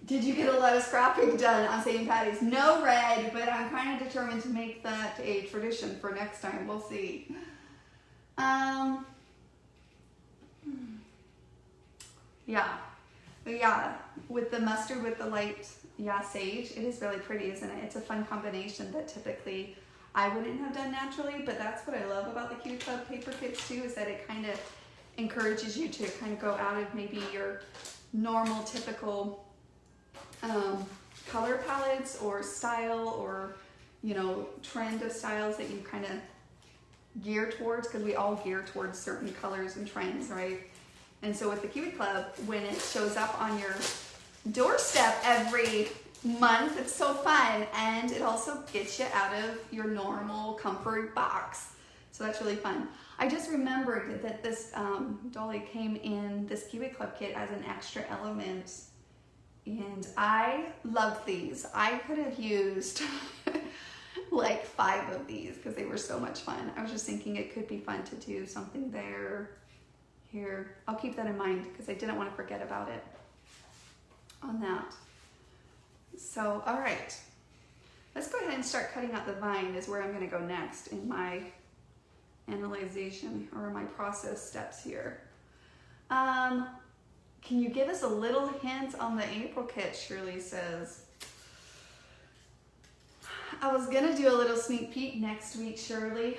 Did you get a lot of scrapping done on St. Patty's? No red, but I'm kind of determined to make that a tradition for next time. We'll see. Yeah. But yeah, with the mustard with the light, sage, it is really pretty, isn't it? It's a fun combination that typically I wouldn't have done naturally, but that's what I love about the Kiwi Club paper kits too, is that it kind of encourages you to kind of go out of maybe your normal, typical color palettes or style or, you know, trend of styles that you kind of gear towards, because we all gear towards certain colors and trends, right? And so with the Kiwi Club, when it shows up on your doorstep every month, it's so fun, and it also gets you out of your normal comfort box. So that's really fun. I just remembered that this dolly came in this Kiwi Club kit as an extra element, and I loved these. I could have used like 5 of these because they were so much fun. I was just thinking it could be fun to do something there, here. I'll keep that in mind because I didn't want to forget about it on that. So, all right. Let's go ahead and start cutting out the vine is where I'm going to go next in my analyzation or my process steps here. Can you give us a little hint on the April kit, Shirley says. I was going to do a little sneak peek next week, Shirley.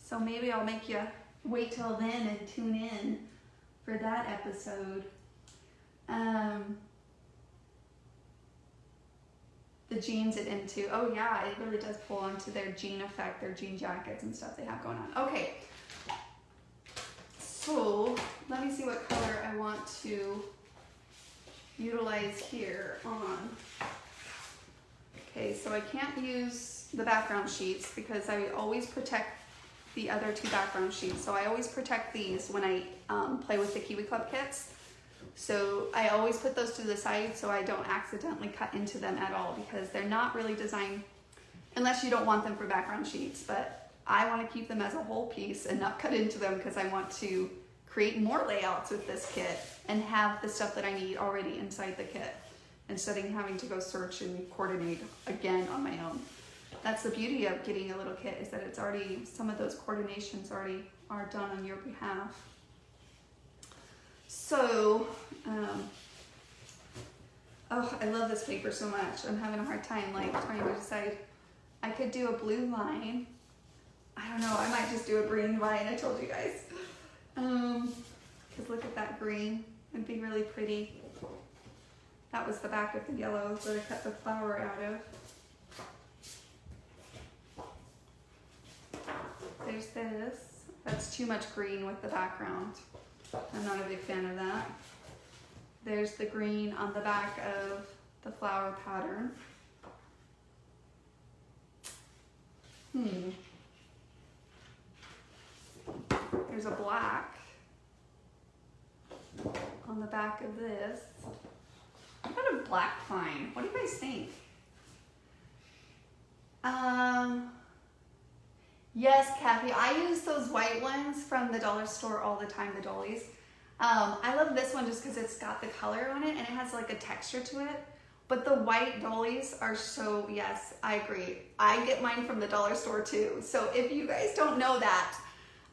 So maybe I'll make you wait till then and tune in for that episode. The jeans it into. Oh yeah, it really does pull onto their jean effect, their jean jackets and stuff they have going on. Okay. So let me see what color I want to utilize here on. Okay, so I can't use the background sheets because I always protect the other 2 background sheets. So I always protect these when I play with the Kiwi Club kits. So I always put those to the side so I don't accidentally cut into them at all, because they're not really designed, unless you don't want them for background sheets, but I want to keep them as a whole piece and not cut into them because I want to create more layouts with this kit and have the stuff that I need already inside the kit instead of having to go search and coordinate again on my own. That's the beauty of getting a little kit, is that it's already, some of those coordinations already are done on your behalf. So, oh, I love this paper so much. I'm having a hard time like trying to decide. I could do a blue line. I don't know, I might just do a green line, I told you guys. Because look at that green, it'd be really pretty. That was the back of the yellow that I cut the flower out of. There's this. That's too much green with the background. I'm not a big fan of that. There's the green on the back of the flower pattern. There's a black on the back of this. What about a black pine? What do you guys think? Yes, Kathy, I use those white ones from the dollar store all the time, the dollies. I love this one just because it's got the color on it and it has like a texture to it. But the white dollies are so, yes, I agree. I get mine from the dollar store too. So if you guys don't know that,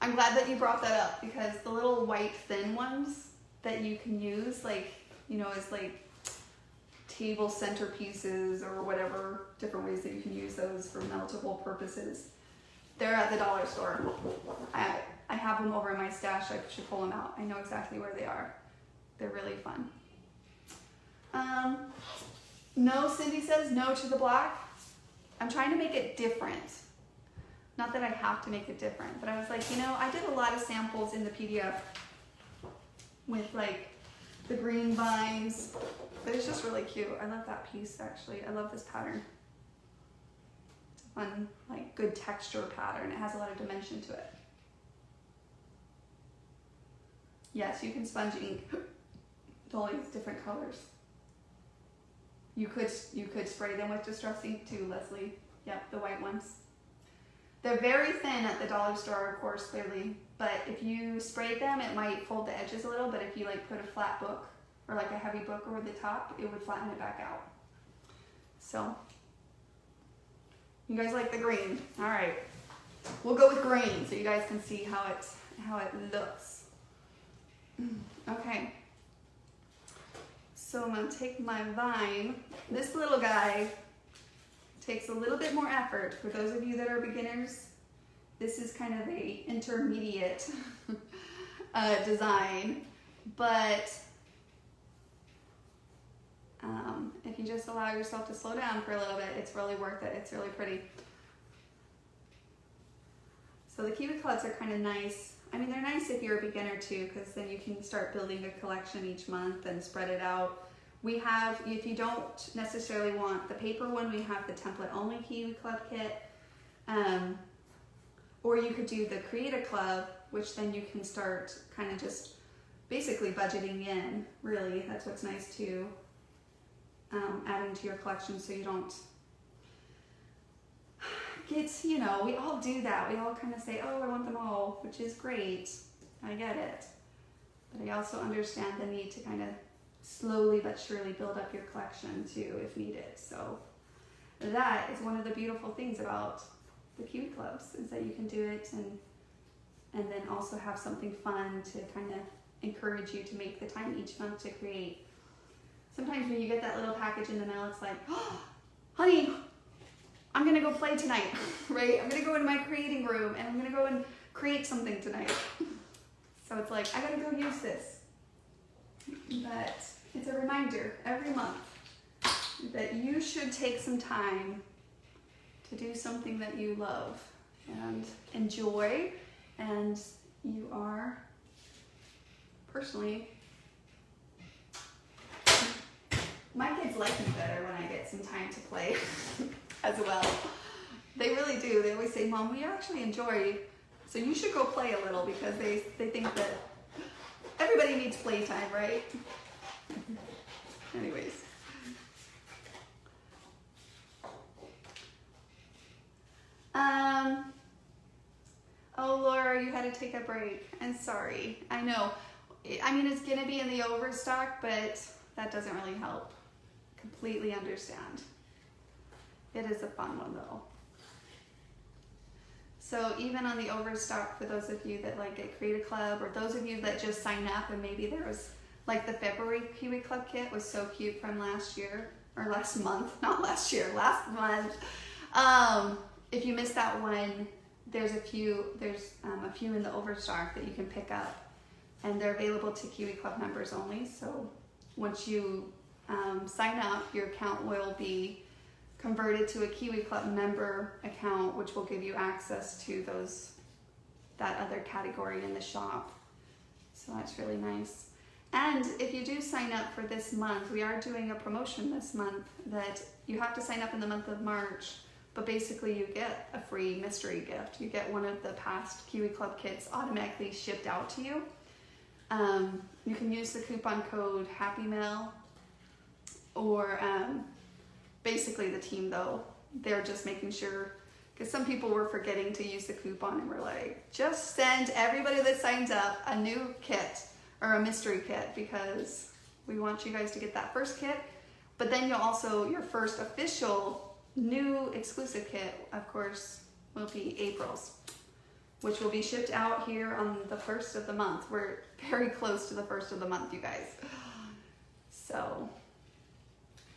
I'm glad that you brought that up, because the little white thin ones that you can use, like, you know, as like table centerpieces or whatever, different ways that you can use those for multiple purposes. They're at the dollar store. I have them over in my stash. I should pull them out. I know exactly where they are. They're really fun. No, Cindy says no to the black. I'm trying to make it different. Not that I have to make it different, but I was like, you know, I did a lot of samples in the PDF with like the green vines, but it's just really cute. I love that piece actually. I love this pattern. Fun, like good texture pattern. It has a lot of dimension to it. Yes, you can sponge ink dollies different colors. You could spray them with distress ink too, Leslie. Yep, the white ones. They're very thin at the dollar store, of course, clearly. But if you sprayed them, it might fold the edges a little. But if you like put a flat book or like a heavy book over the top, it would flatten it back out. So, you guys like the green? All right, we'll go with green so you guys can see how it looks. Okay, so I'm gonna take my vine. This little guy takes a little bit more effort. For those of you that are beginners, this is kind of a intermediate design, but if you just allow yourself to slow down for a little bit, it's really worth it. It's really pretty. So the Kiwi Clubs are kind of nice. I mean, they're nice if you're a beginner too, because then you can start building a collection each month and spread it out. We have, if you don't necessarily want the paper one, we have the template only Kiwi Club Kit. Or you could do the Create a Club, which then you can start kind of just basically budgeting in, really. That's what's nice too. Adding to your collection so you don't get, you know, we all do that. We all kind of say, oh, I want them all, which is great. I get it. But I also understand the need to kind of slowly but surely build up your collection too if needed. So that is one of the beautiful things about the Kiwi Clubs, is that you can do it and then also have something fun to kind of encourage you to make the time each month to create. Sometimes when you get that little package in the mail, it's like, oh, honey, I'm gonna go play tonight, right? I'm gonna go into my creating room and I'm gonna go and create something tonight. So it's like, I gotta go use this. But it's a reminder every month that you should take some time to do something that you love and enjoy, and you are personally, my kids like me better when I get some time to play as well. They really do. They always say, Mom, we actually enjoy, so you should go play a little, because they think that everybody needs playtime, right? Anyways. Oh, Laura, you had to take a break. I'm sorry. I know. I mean, it's going to be in the overstock, but that doesn't really help. Completely understand. It is a fun one, though. So even on the overstock, for those of you that like get Create a Club, or those of you that just sign up and maybe there was, like the February Kiwi Club Kit was so cute from last year, or last month, not last year, last month. If you missed that one, there's a few in the overstock that you can pick up, and they're available to Kiwi Club members only. So once you sign up, your account will be converted to a Kiwi Club member account, which will give you access to that other category in the shop. So that's really nice. And if you do sign up for this month, we are doing a promotion this month that you have to sign up in the month of March, but basically you get a free mystery gift. You get one of the past Kiwi Club kits automatically shipped out to you. You can use the coupon code HAPPYMAIL, or basically the team, though, they're just making sure, because some people were forgetting to use the coupon, and we're like, just send everybody that signs up a new kit or a mystery kit, because we want you guys to get that first kit, but then you'll also, your first official new exclusive kit, of course, will be April's, which will be shipped out here on the 1st of the month. We're very close to the 1st of the month, you guys. So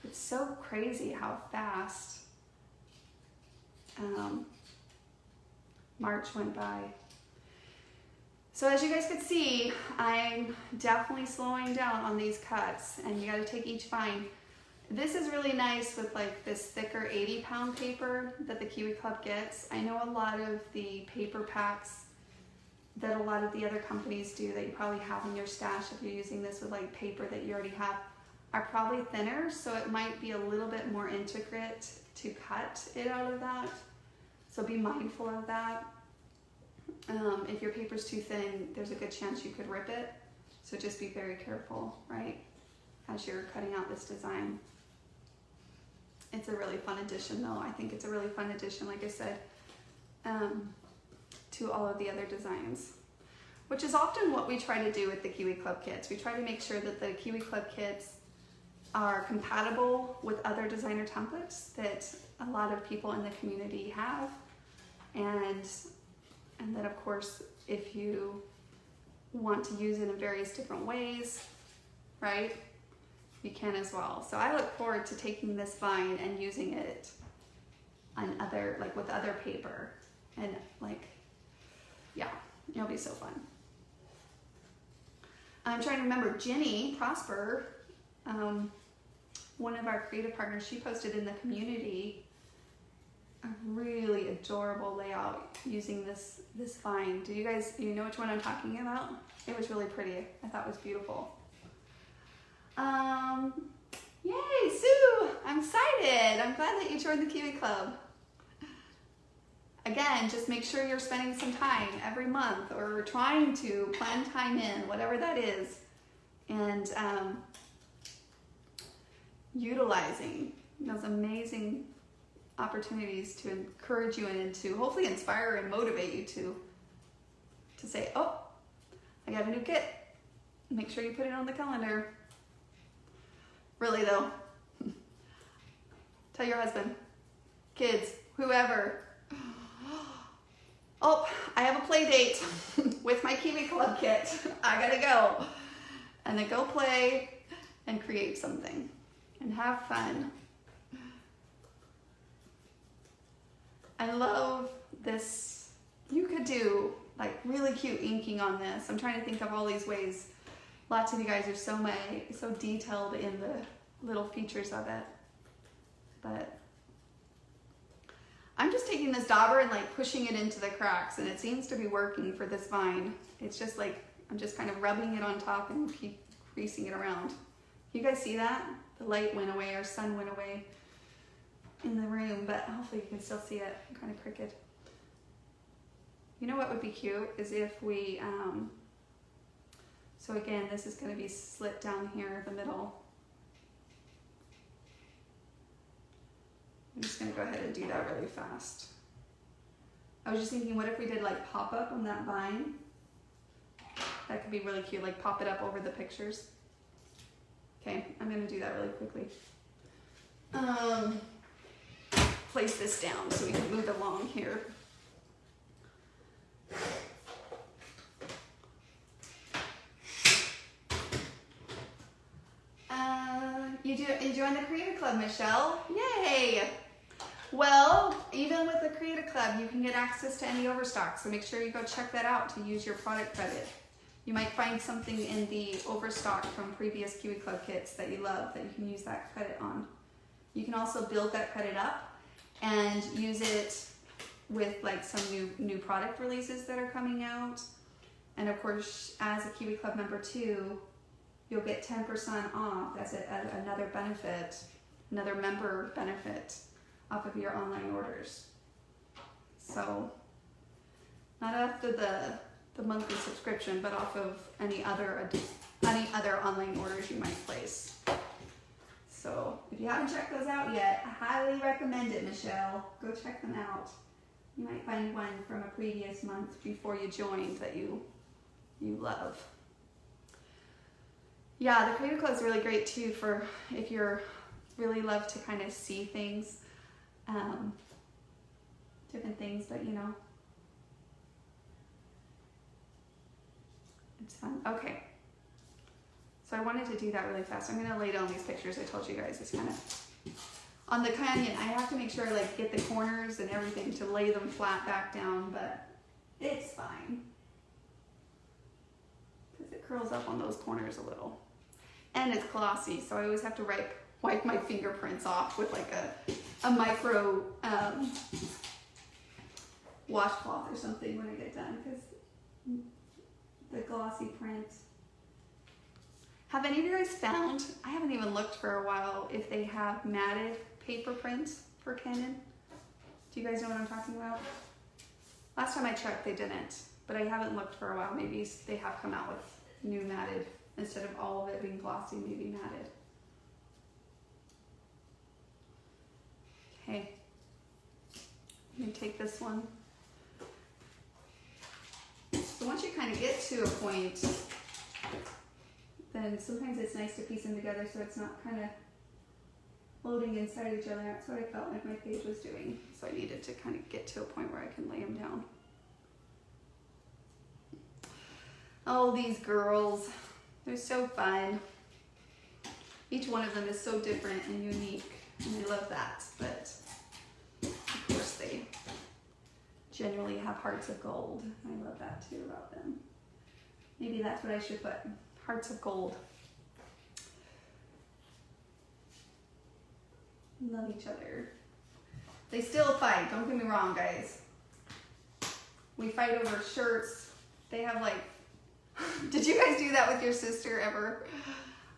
it's so crazy how fast March went by. So as you guys could see, I'm definitely slowing down on these cuts, and you got to take each fine. This is really nice with like this thicker 80-pound paper that the Kiwi Club gets. I know a lot of the paper packs that a lot of the other companies do that you probably have in your stash, if you're using this with like paper that you already have, are probably thinner, so it might be a little bit more intricate to cut it out of that. So be mindful of that. If your paper's too thin, there's a good chance you could rip it. So just be very careful, right, as you're cutting out this design. It's a really fun addition, though. I think it's a really fun addition, like I said, to all of the other designs. which is often what we try to do with the Kiwi Club kits. We try to make sure that the Kiwi Club kits are compatible with other designer templates that a lot of people in the community have. And then of course, if you want to use it in various different ways, right, you can as well. So I look forward to taking this vine and using it on other, like with other paper, and like, yeah, it'll be so fun. I'm trying to remember, Jenny Prosper, one of our creative partners, she posted in the community a really adorable layout using this vine. Do you know which one I'm talking about? It was really pretty. I thought it was beautiful. Yay, Sue! I'm excited. I'm glad that you joined the Kiwi Club. Again, just make sure you're spending some time every month, or trying to plan time in, whatever that is, and utilizing those amazing opportunities to encourage you and to hopefully inspire and motivate you to say, oh, I got a new kit. Make sure you put it on the calendar. Really though, tell your husband, kids, whoever, oh, I have a play date with my Kiwi Club kit. I gotta go. And then go play and create something and have fun. I love this. You could do like really cute inking on this. I'm trying to think of all these ways. Lots of you guys are so detailed in the little features of it. But I'm just taking this dauber and like pushing it into the cracks, and it seems to be working for this vine. It's just like, I'm just kind of rubbing it on top and keep creasing it around. You guys see that? The light went away, our sun went away in the room, but hopefully you can still see it. I'm kind of crooked. You know what would be cute is if we, so again, this is going to be slit down here in the middle. I'm just going to go ahead and do that really fast. I was just thinking, what if we did like pop up on that vine? That could be really cute, like pop it up over the pictures. Okay, I'm going to do that really quickly. Place this down so we can move along here. You joined the Creative Club, Michelle. Yay! Well, even with the Creative Club, you can get access to any overstock, so make sure you go check that out to use your product credit. You might find something in the overstock from previous Kiwi Club kits that you love that you can use that credit on. You can also build that credit up and use it with like some new product releases that are coming out. And of course, as a Kiwi Club member too, you'll get 10% off as another benefit, another member benefit off of your online orders. So not after the monthly subscription, but off of any other online orders you might place. So if you haven't checked those out yet, I highly recommend it, Michelle. Go check them out. You might find one from a previous month before you joined that you love. Yeah, the Creative Club is really great too for if you're really love to kind of see things, different things, but you know, it's fun. Okay. So I wanted to do that really fast. I'm gonna lay down these pictures. I told you guys it's kind of, on the canyon, I have to make sure I like get the corners and everything to lay them flat back down, but it's fine. Because it curls up on those corners a little. And it's glossy, so I always have to wipe my fingerprints off with like a micro washcloth or something when I get done, because the glossy print. Have any of you guys found, I haven't even looked for a while, if they have matted paper prints for Canon? Do you guys know what I'm talking about? Last time I checked, they didn't, but I haven't looked for a while. Maybe they have come out with new matted, instead of all of it being glossy, maybe matted. Okay, let me take this one. So once you kind of get to a point, then sometimes it's nice to piece them together so it's not kind of loading inside each other. That's what I felt like my page was doing. So I needed to kind of get to a point where I can lay them down. Oh, these girls, they're so fun. Each one of them is so different and unique, and I love that. But of course they generally have hearts of gold. I love that too about them. Maybe that's what I should put, hearts of gold. Love each other. They still fight, don't get me wrong, guys. We fight over shirts. They have like, did you guys do that with your sister ever?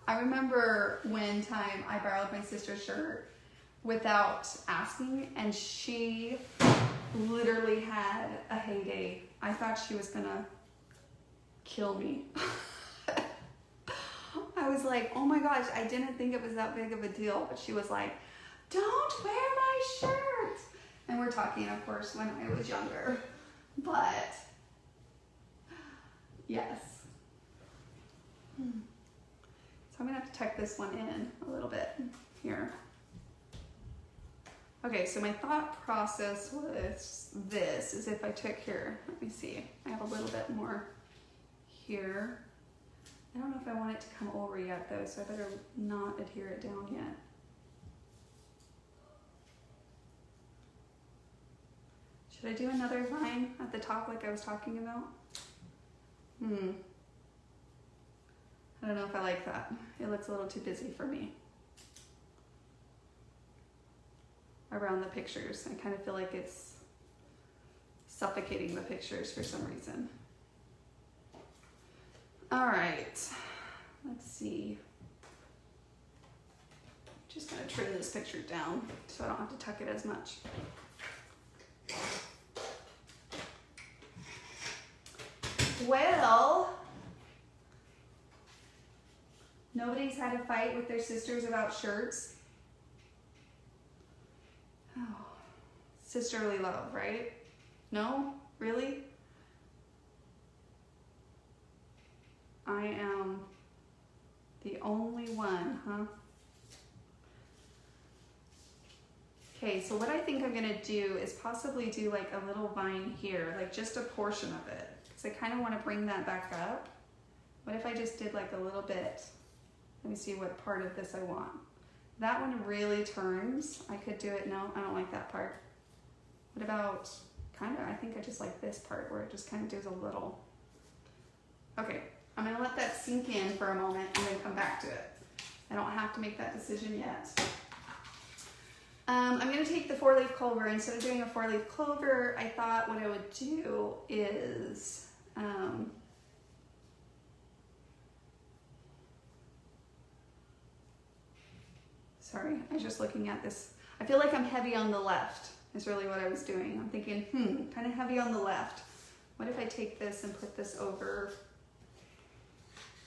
I remember one time I borrowed my sister's shirt without asking, and she literally had a heyday. I thought she was gonna kill me. I was like, oh my gosh, I didn't think it was that big of a deal, but she was like, don't wear my shirt. And we're talking, of course, when I was younger, but yes. So I'm gonna have to tuck this one in a little bit here. Okay, so my thought process was this, is if I took here, let me see, I have a little bit more here. I don't know if I want it to come over yet though, so I better not adhere it down yet. Should I do another line at the top like I was talking about? I don't know if I like that. It looks a little too busy for me. Around the pictures. I kind of feel like it's suffocating the pictures for some reason. All right, let's see. Just gonna trim this picture down so I don't have to tuck it as much. Well, nobody's had a fight with their sisters about shirts. Oh, sisterly love, right? No? Really? I am the only one, huh? Okay, so what I think I'm gonna do is possibly do like a little vine here, like just a portion of it. Because I kind of want to bring that back up. What if I just did like a little bit? Let me see what part of this I want. That one really turns. I could do it, no, I don't like that part. What about, kind of, I think I just like this part where it just kind of does a little. Okay, I'm gonna let that sink in for a moment and then come back to it. I don't have to make that decision yet. I'm gonna take the 4-leaf clover. Instead of doing a 4-leaf clover, I thought what I would do is, sorry, I was just looking at this. I feel like I'm heavy on the left, is really what I was doing. I'm thinking, kind of heavy on the left. What if I take this and put this over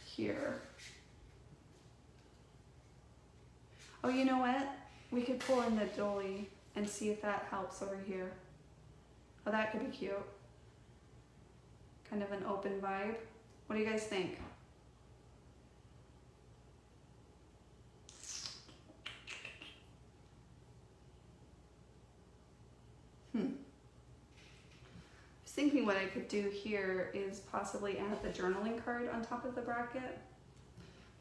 here? Oh, you know what? We could pull in the dolly and see if that helps over here. Oh, that could be cute. Kind of an open vibe. What do you guys think? I was thinking what I could do here is possibly add the journaling card on top of the bracket.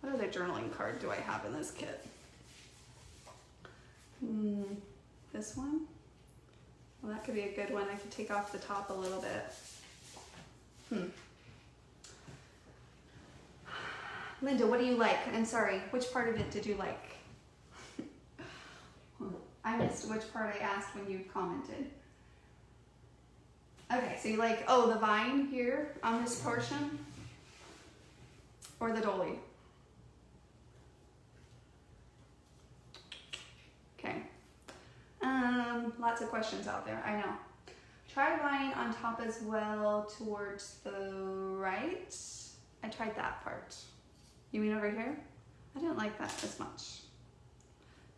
What other journaling card do I have in this kit? This one? Well, that could be a good one. I could take off the top a little bit. Linda, what do you like? I'm sorry, which part of it did you like? I missed which part I asked when you commented. Okay, so you like, oh, the vine here on this portion? Or the dolly? Okay. Lots of questions out there, I know. Try vine on top as well towards the right. I tried that part. You mean over here? I didn't like that as much.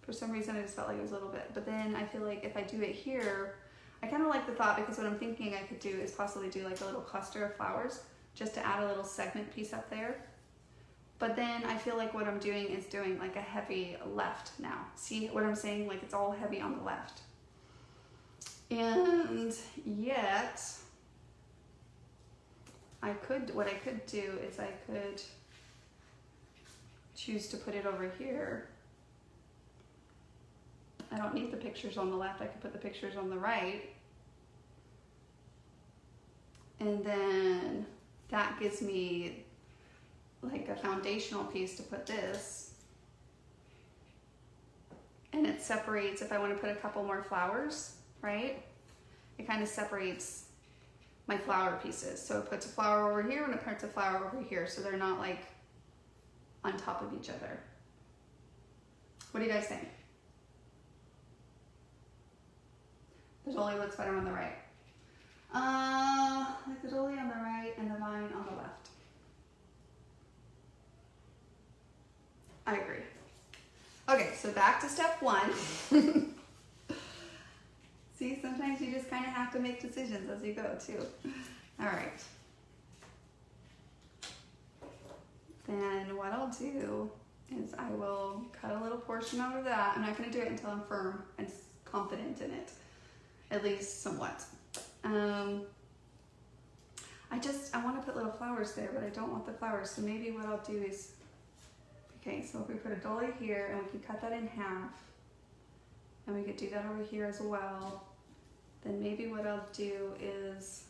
For some reason I just felt like it was a little bit, but then I feel like if I do it here, I kind of like the thought because what I'm thinking I could do is possibly do like a little cluster of flowers just to add a little segment piece up there. But then I feel like what I'm doing is doing like a heavy left now. See what I'm saying? Like it's all heavy on the left. And yet, what I could do is I could choose to put it over here. I don't need the pictures on the left, I could put the pictures on the right. And then that gives me like a foundational piece to put this. And it separates, if I want to put a couple more flowers, right? It kind of separates my flower pieces. So it puts a flower over here and it puts a flower over here, so they're not like on top of each other. What do you guys think? The dolly looks better on the right. Like the dolly on the right and the vine on the left. I agree. Okay, so back to step one. See, sometimes you just kind of have to make decisions as you go too. All right. Then what I'll do is I will cut a little portion out of that. I'm not going to do it until I'm firm and confident in it, at least somewhat. I want to put little flowers there, but I don't want the flowers. So maybe what I'll do is, okay, so if we put a dolly here and we can cut that in half, and we could do that over here as well, then maybe what I'll do is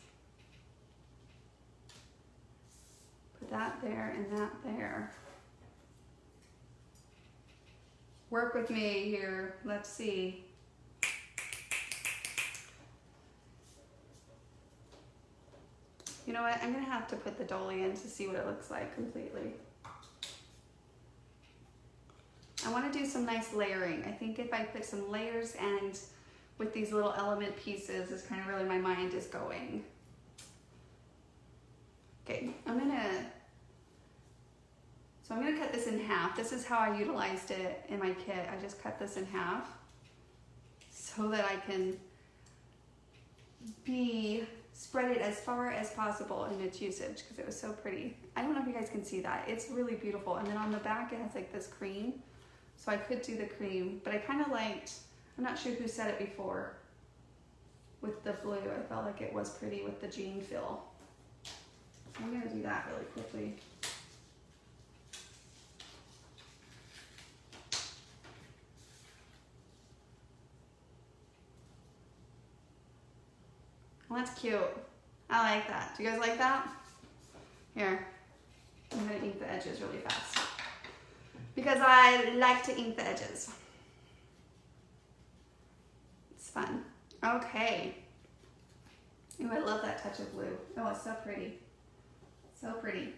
put that there and that there. Work with me here, let's see. You know what, I'm gonna have to put the dolly in to see what it looks like completely. I wanna do some nice layering. I think if I put some layers and with these little element pieces is kind of really my mind is going. Okay, I'm gonna cut this in half. This is how I utilized it in my kit. I just cut this in half so that I can spread it as far as possible in its usage because it was so pretty. I don't know if you guys can see that. It's really beautiful. And then on the back it has like this cream. So I could do the cream, but I kind of liked, I'm not sure who said it before, with the blue. I felt like it was pretty with the jean fill. So I'm gonna do that really quickly. Well, that's cute. I like that. Do you guys like that? Here, I'm gonna ink the edges really fast because I like to ink the edges. It's fun. Okay. Ooh, I love that touch of blue. Oh, it's so pretty. So pretty.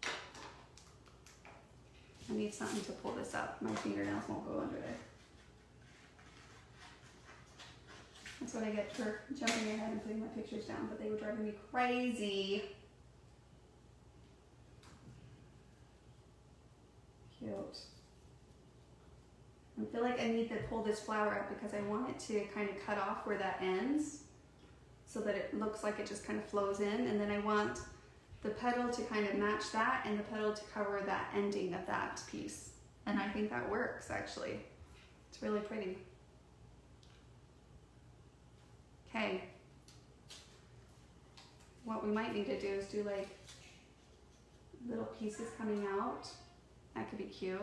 I need something to pull this up. My fingernails won't go under there. That's what I get for jumping ahead and putting my pictures down, but they were driving me crazy. Cute. I feel like I need to pull this flower up because I want it to kind of cut off where that ends so that it looks like it just kind of flows in, and then I want the petal to kind of match that and the petal to cover that ending of that piece. And I think that works actually. It's really pretty. Okay, what we might need to do is do like little pieces coming out. That could be cute.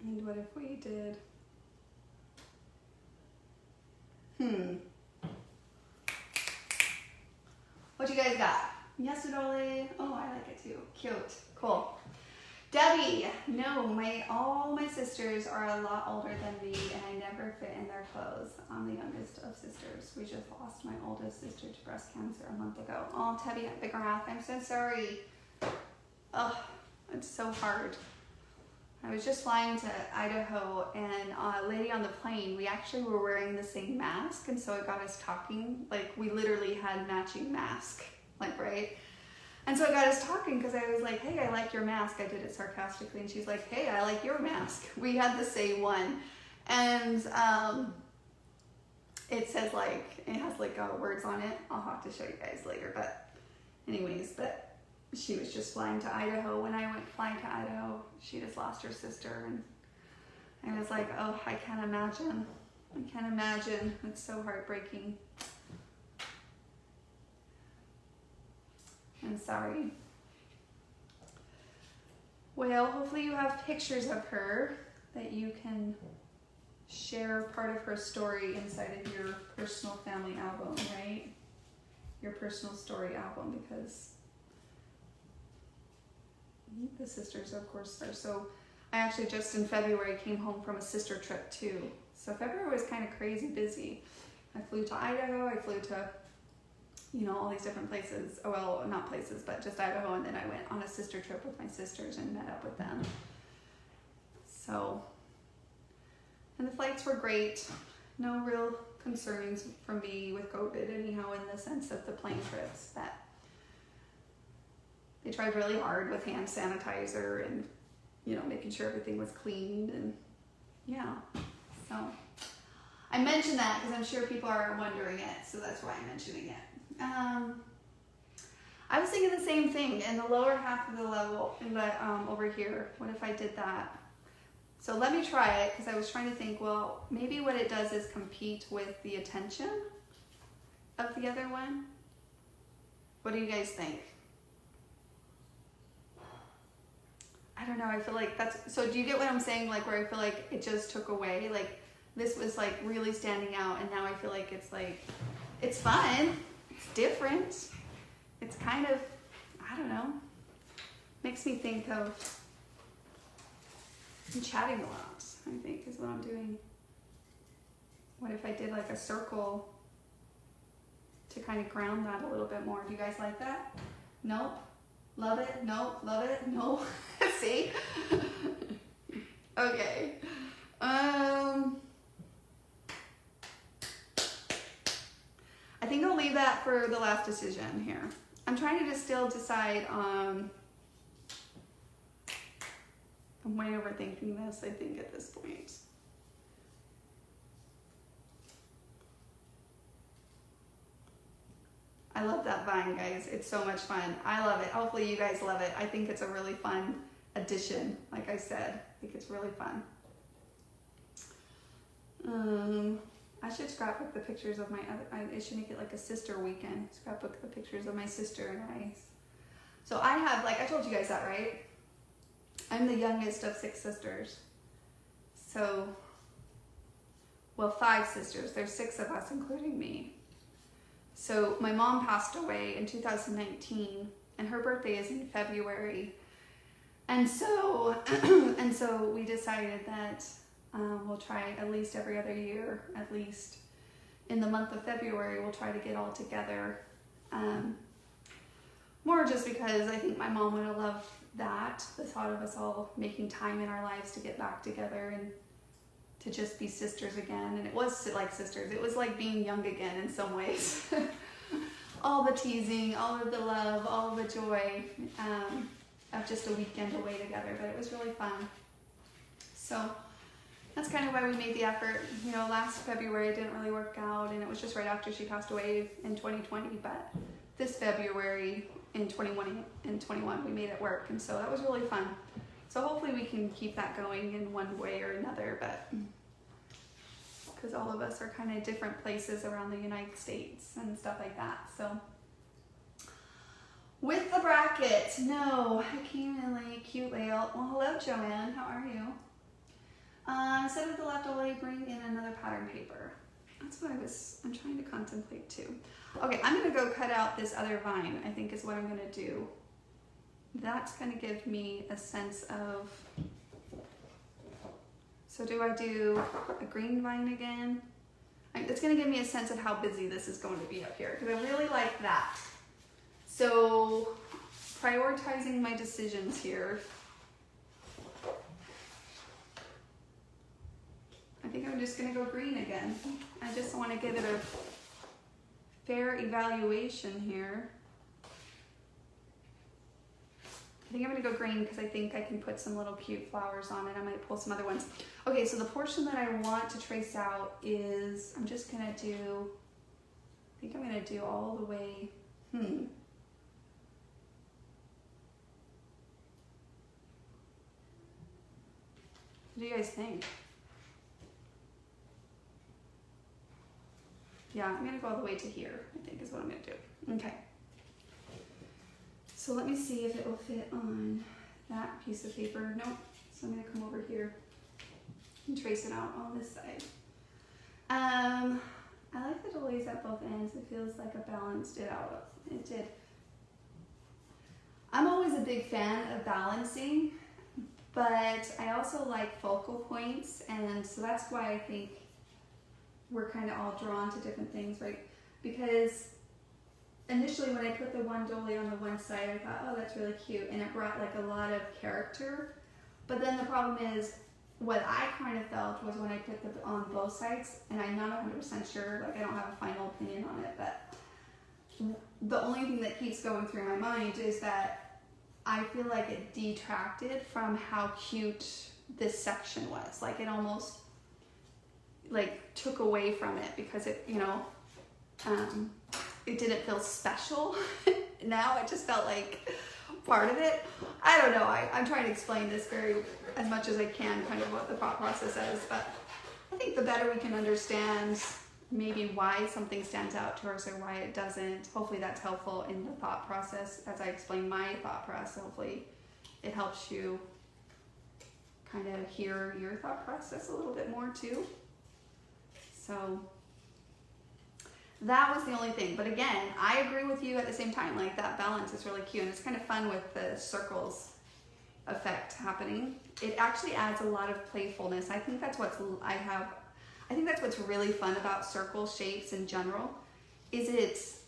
And what if we did, what you guys got? Yes, Dolly. Oh, I like it too. Cute. Cool. Debbie. No, all my sisters are a lot older than me and I never fit in their clothes. I'm the youngest of sisters. We just lost my oldest sister to breast cancer a month ago. Oh, Debbie at Big Wrath, I'm so sorry. Oh, it's so hard. I was just flying to Idaho and a lady on the plane, we actually were wearing the same mask, and so it got us talking. Like we literally had matching masks. Like, right? And so it got us talking because I was like, hey, I like your mask. I did it sarcastically. And she's like, hey, I like your mask. We had the same one. And it says like, it has like words on it. I'll have to show you guys later. But anyways, but she was just flying to Idaho. When I went flying to Idaho, she just lost her sister. And I was like, oh, I can't imagine. I can't imagine. It's so heartbreaking. I'm sorry. Well, hopefully you have pictures of her that you can share part of her story inside of your personal family album, right? Your personal story album, because the sisters, of course, are so... I actually just in February came home from a sister trip too. So February was kind of crazy busy. I flew to Idaho, I flew to, you know, all these different places. Oh, well, not places, but just Idaho. And then I went on a sister trip with my sisters and met up with them. So, and the flights were great. No real concerns from me with COVID anyhow, in the sense of the plane trips, that they tried really hard with hand sanitizer and, you know, making sure everything was cleaned, and yeah. So I mentioned that because I'm sure people are wondering it, so that's why I'm mentioning it. I was thinking the same thing in the lower half of the level, in the over here. What if I did that? So let me try it, because I was trying to think, well, maybe what it does is compete with the attention of the other one. What do you guys think? I don't know, I feel like that's, so do you get what I'm saying? Like, where I feel like it just took away, like this was like really standing out, and now I feel like it's like, it's fun, it's different, it's kind of, I don't know, makes me think of, I'm chatting a lot, I think is what I'm doing. What if I did like a circle to kind of ground that a little bit more? Do you guys like that? Nope. Love it? Nope. Love it? No. See? Okay. I think I'll leave that for the last decision here. I'm trying to just still decide on... I'm way overthinking this, I think, at this point. I love that vine, guys. It's so much fun. I love it. Hopefully you guys love it. I think it's a really fun addition. Like I said, I think it's really fun. I should scrapbook the pictures of my other, I should make it like a sister weekend. Scrapbook the pictures of my sister and I. So I have, like, I told you guys that, right? I'm the youngest of 6 sisters. So, well, 5 sisters. There's 6 of us, including me. So my mom passed away in 2019, and her birthday is in February. And so, we decided that we'll try at least every other year, at least in the month of February, we'll try to get all together. More just because I think my mom would have loved that, the thought of us all making time in our lives to get back together and to just be sisters again. And it was like sisters. It was like being young again in some ways. All the teasing, all of the love, all of the joy of just a weekend away together. But it was really fun. So that's kind of why we made the effort. You know, last February it didn't really work out, and it was just right after she passed away in 2020. But this February in 21 we made it work, and so that was really fun. So hopefully we can keep that going in one way or another, but because all of us are kind of different places around the United States and stuff like that. So with the bracket, no, I came in like cute layout. Well, hello Joanne, how are you? Instead of the left, I'll bring in another pattern paper. That's what I'm trying to contemplate too. Okay, I'm gonna go cut out this other vine, I think is what I'm gonna do. That's gonna give me a sense of, so do I do a green vine again? It's gonna give me a sense of how busy this is going to be up here, because I really like that. So prioritizing my decisions here, I think I'm just gonna go green again. I just wanna give it a fair evaluation here. I think I'm gonna go green because I think I can put some little cute flowers on it. I might pull some other ones. Okay, so the portion that I want to trace out is, I'm just gonna do, I think I'm gonna do all the way, What do you guys think? Yeah, I'm gonna go all the way to here, I think is what I'm gonna do. Okay. So let me see if it will fit on that piece of paper. Nope. So I'm gonna come over here and trace it out on this side. I like the delays at both ends. It feels like a balanced it out. It did. I'm always a big fan of balancing, but I also like focal points, and so that's why I think we're kind of all drawn to different things, right? Because initially when I put the one dolly on the one side, I thought, oh, that's really cute, and it brought like a lot of character. But then the problem is, what I kind of felt was when I put them on both sides, and I'm not 100% sure, like I don't have a final opinion on it, but the only thing that keeps going through my mind is that I feel like it detracted from how cute this section was. Like it almost like took away from it because it, you know, it didn't feel special. Now it just felt like part of it. I don't know. I'm trying to explain this as much as I can, kind of what the thought process is, but I think the better we can understand maybe why something stands out to us or why it doesn't, hopefully that's helpful in the thought process as I explain my thought process. Hopefully it helps you kind of hear your thought process a little bit more too. So that was the only thing. But again, I agree with you at the same time, like that balance is really cute and it's kind of fun with the circles effect happening. It actually adds a lot of playfulness. I think that's what's really fun about circle shapes in general, is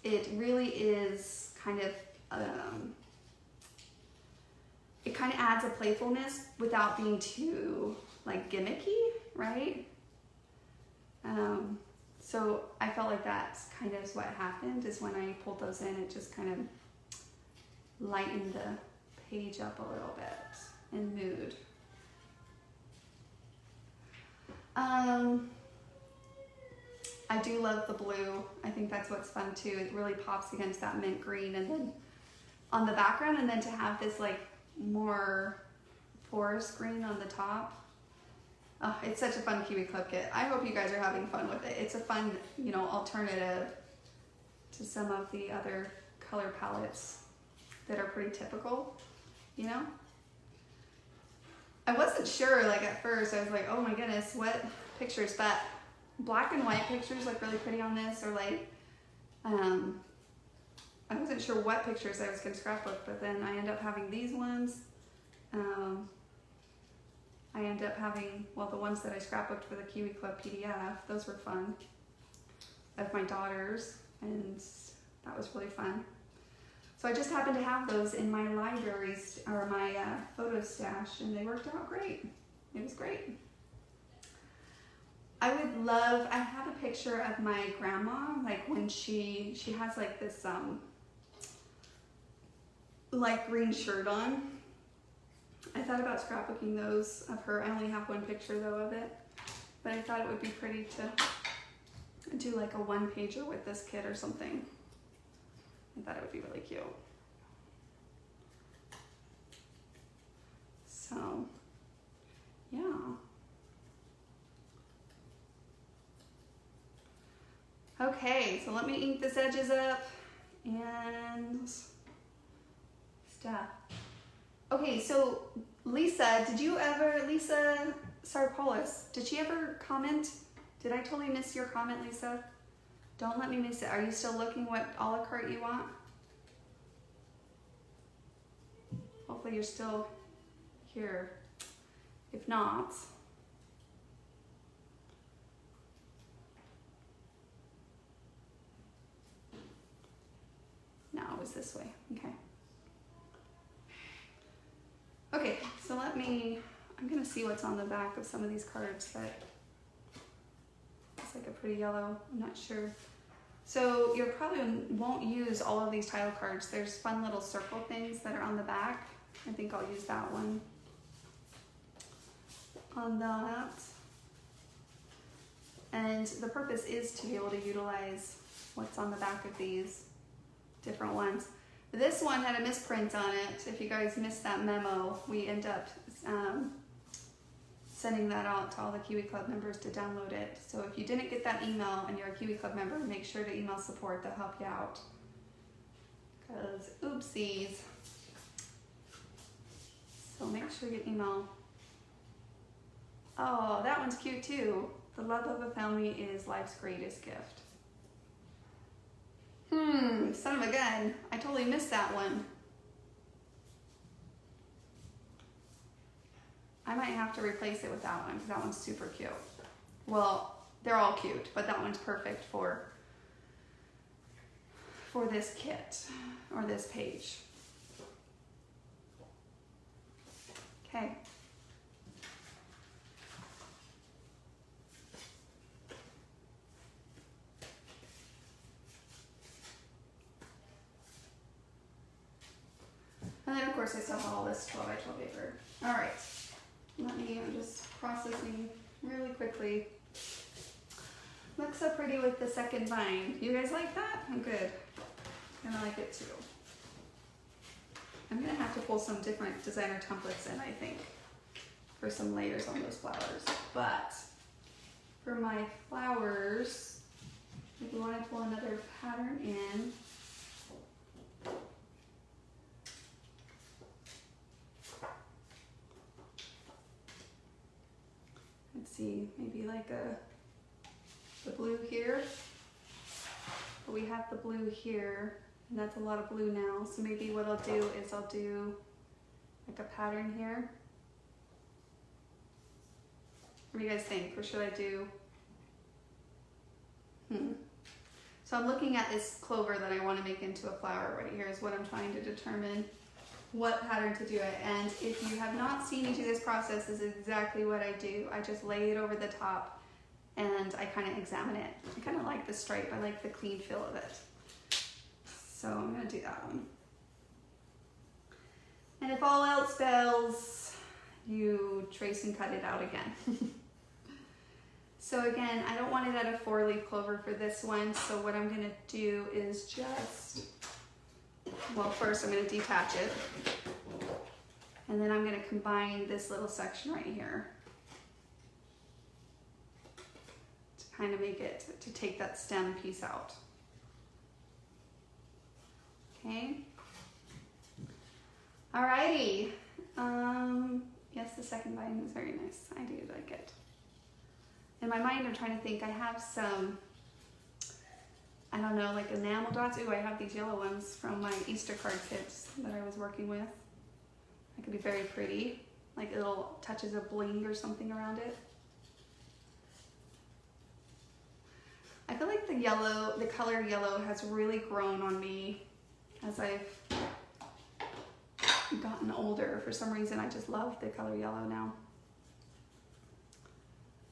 it really is kind of, it kind of adds a playfulness without being too like gimmicky, right? So I felt like that's kind of what happened, is when I pulled those in, it just kind of lightened the page up a little bit in mood. I do love the blue. I think that's what's fun too. It really pops against that mint green, and then on the background, and then to have this like more forest green on the top. Oh, it's such a fun Kiwi Club Kit. I hope you guys are having fun with it. It's a fun, you know, alternative to some of the other color palettes that are pretty typical, you know? I wasn't sure, like at first, I was like, oh my goodness, what pictures, but black and white pictures look really pretty on this, or like, I wasn't sure what pictures I was gonna scrapbook, but then I end up having these ones. I end up having, well, the ones that I scrapbooked for the Kiwi Club PDF, those were fun, of my daughters, and that was really fun. So I just happened to have those in my libraries, or my photo stash, and they worked out great. It was great. I would love, I have a picture of my grandma, like when she has like this light green shirt on. I thought about scrapbooking those of her. I only have one picture though of it, but I thought it would be pretty to do like a one pager with this kit or something. I thought it would be really cute. So, yeah. Okay, so let me ink this edges up and stuff. Okay, so Lisa Sarpolis, did she ever comment? Did I totally miss your comment, Lisa? Don't let me miss it. Are you still looking what a la carte you want? Hopefully you're still here. If not, no, it was this way. Okay. Okay, so I'm gonna see what's on the back of some of these cards that it's like a pretty yellow, I'm not sure. So you probably won't use all of these title cards. There's fun little circle things that are on the back. I think I'll use that one on that. And the purpose is to be able to utilize what's on the back of these different ones. This one had a misprint on it. If you guys missed that memo, we end up sending that out to all the Kiwi Club members to download it. So if you didn't get that email and you're a Kiwi Club member, make sure to email support. They'll help you out. Because oopsies. So make sure you email. Oh, that one's cute too. The love of a family is life's greatest gift. Son of a gun. I totally missed that one. I might have to replace it with that one because that one's super cute. Well, they're all cute, but that one's perfect for this kit or this page. Okay. And then of course I still have all this 12 by 12 paper. All right, I'm just processing really quickly. Looks so pretty with the second vine. You guys like that? I'm good. And I like it too. I'm gonna have to pull some different designer templates in, I think, for some layers on those flowers. But for my flowers, if we want to pull another pattern in, let's see, maybe like the blue here. But we have the blue here, and that's a lot of blue now. So maybe what I'll do is I'll do like a pattern here. What do you guys think? Or should I do? So I'm looking at this clover that I want to make into a flower right here is what I'm trying to determine what pattern to do it. And if you have not seen me do this process, this is exactly what I do. I just lay it over the top and I kind of examine it. I kind of like the stripe. I like the clean feel of it. So I'm going to do that one. And if all else fails, you trace and cut it out again. So again, I don't want it at a 4-leaf clover for this one. So what I'm going to do is just, well, first I'm going to detach it. And then I'm going to combine this little section right here to kind of make it, to take that stem piece out. Okay. Alrighty. Yes, the second vine is very nice. I do like it. In my mind, I'm trying to think, I have some, I don't know, like enamel dots. Ooh, I have these yellow ones from my Easter card kits that I was working with. That could be very pretty, like little touches of bling or something around it. I feel like the yellow, the color yellow has really grown on me as I've gotten older. For some reason, I just love the color yellow now.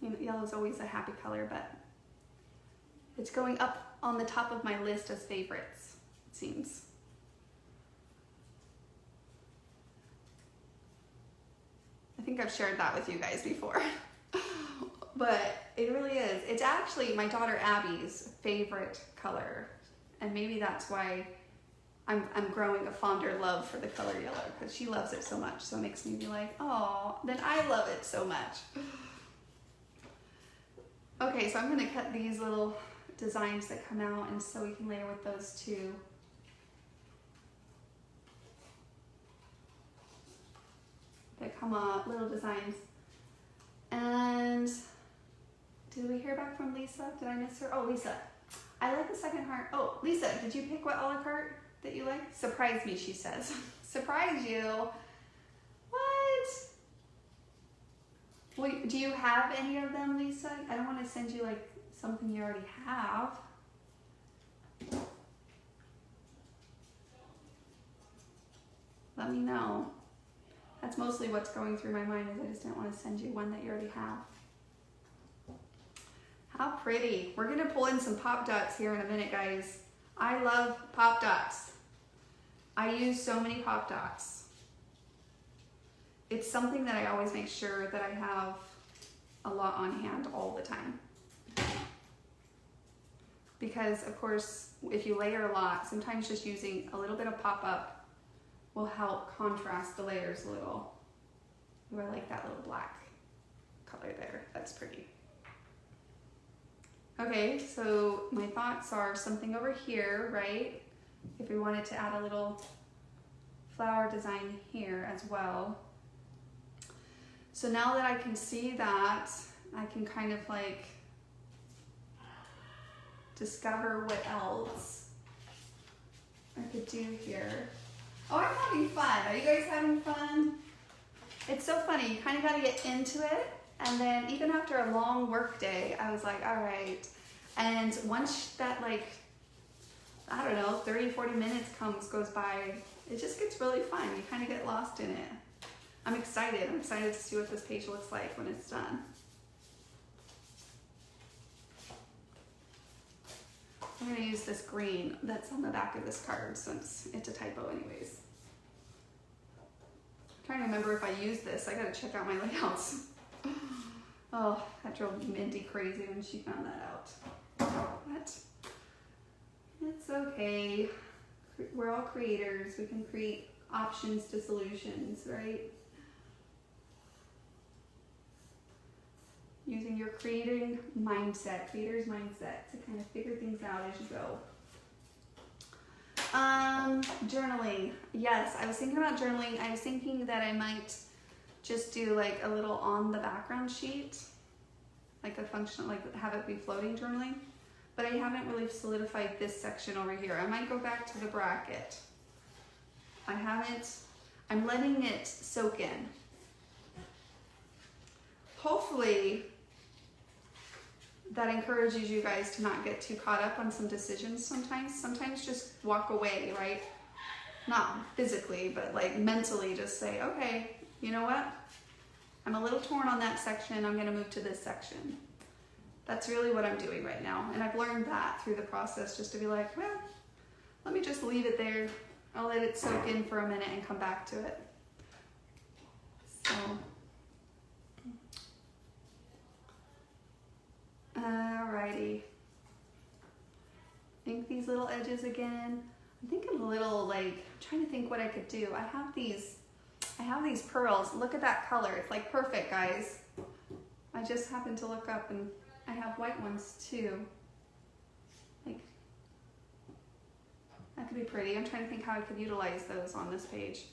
You know, yellow is always a happy color, but it's going up on the top of my list as favorites, it seems. I think I've shared that with you guys before, but it really is. It's actually my daughter Abby's favorite color, and maybe that's why I'm growing a fonder love for the color yellow, because she loves it so much. So it makes me be like, oh, then I love it so much. Okay, so I'm gonna cut these little designs that come out, and so we can layer with those two. That come out, little designs. And did we hear back from Lisa? Did I miss her? Oh, Lisa. I like the second heart. Oh, Lisa, did you pick what a la carte that you like? Surprise me, she says. Surprise you? What? Well, do you have any of them, Lisa? I don't want to send you like something you already have. Let me know. That's mostly what's going through my mind, is I just didn't want to send you one that you already have. How pretty. We're gonna pull in some pop dots here in a minute, guys. I love pop dots. I use so many pop dots. it's something that I always make sure that I have a lot on hand all the time. Because of course, if you layer a lot, sometimes just using a little bit of pop-up will help contrast the layers a little. Ooh, I like that little black color there, that's pretty. Okay, so my thoughts are something over here, right? If we wanted to add a little flower design here as well. So now that I can see that, I can kind of like discover what else I could do here. Oh, I'm having fun. Are you guys having fun? It's so funny. You kind of got to get into it. And then even after a long work day, I was like, all right. And once that, like, I don't know, 30, 40 minutes goes by, it just gets really fun. You kind of get lost in it. I'm excited. I'm excited to see what this page looks like when it's done. I'm going to use this green that's on the back of this card since it's a typo anyways. I'm trying to remember if I used this. I got to check out my layouts. Oh, that drove Mindy crazy when she found that out. What? It's okay. We're all creators. We can create options to solutions, right? Using your creator's mindset to kind of figure things out as you go. Journaling. Yes, I was thinking about journaling. I was thinking that I might just do like a little on the background sheet, like a function, like have it be floating journaling. But I haven't really solidified this section over here. I might go back to the bracket. I'm letting it soak in. Hopefully that encourages you guys to not get too caught up on some decisions sometimes. Sometimes just walk away, right? Not physically, but like mentally just say, okay, you know what? I'm a little torn on that section. I'm gonna move to this section. That's really what I'm doing right now. And I've learned that through the process, just to be like, well, let me just leave it there. I'll let it soak in for a minute and come back to it. So, alrighty. Think these little edges again. I'm thinking a little like, I'm trying to think what I could do. I have these pearls. Look at that color. It's like perfect, guys. I just happened to look up and I have white ones too. Like, that could be pretty. I'm trying to think how I could utilize those on this page.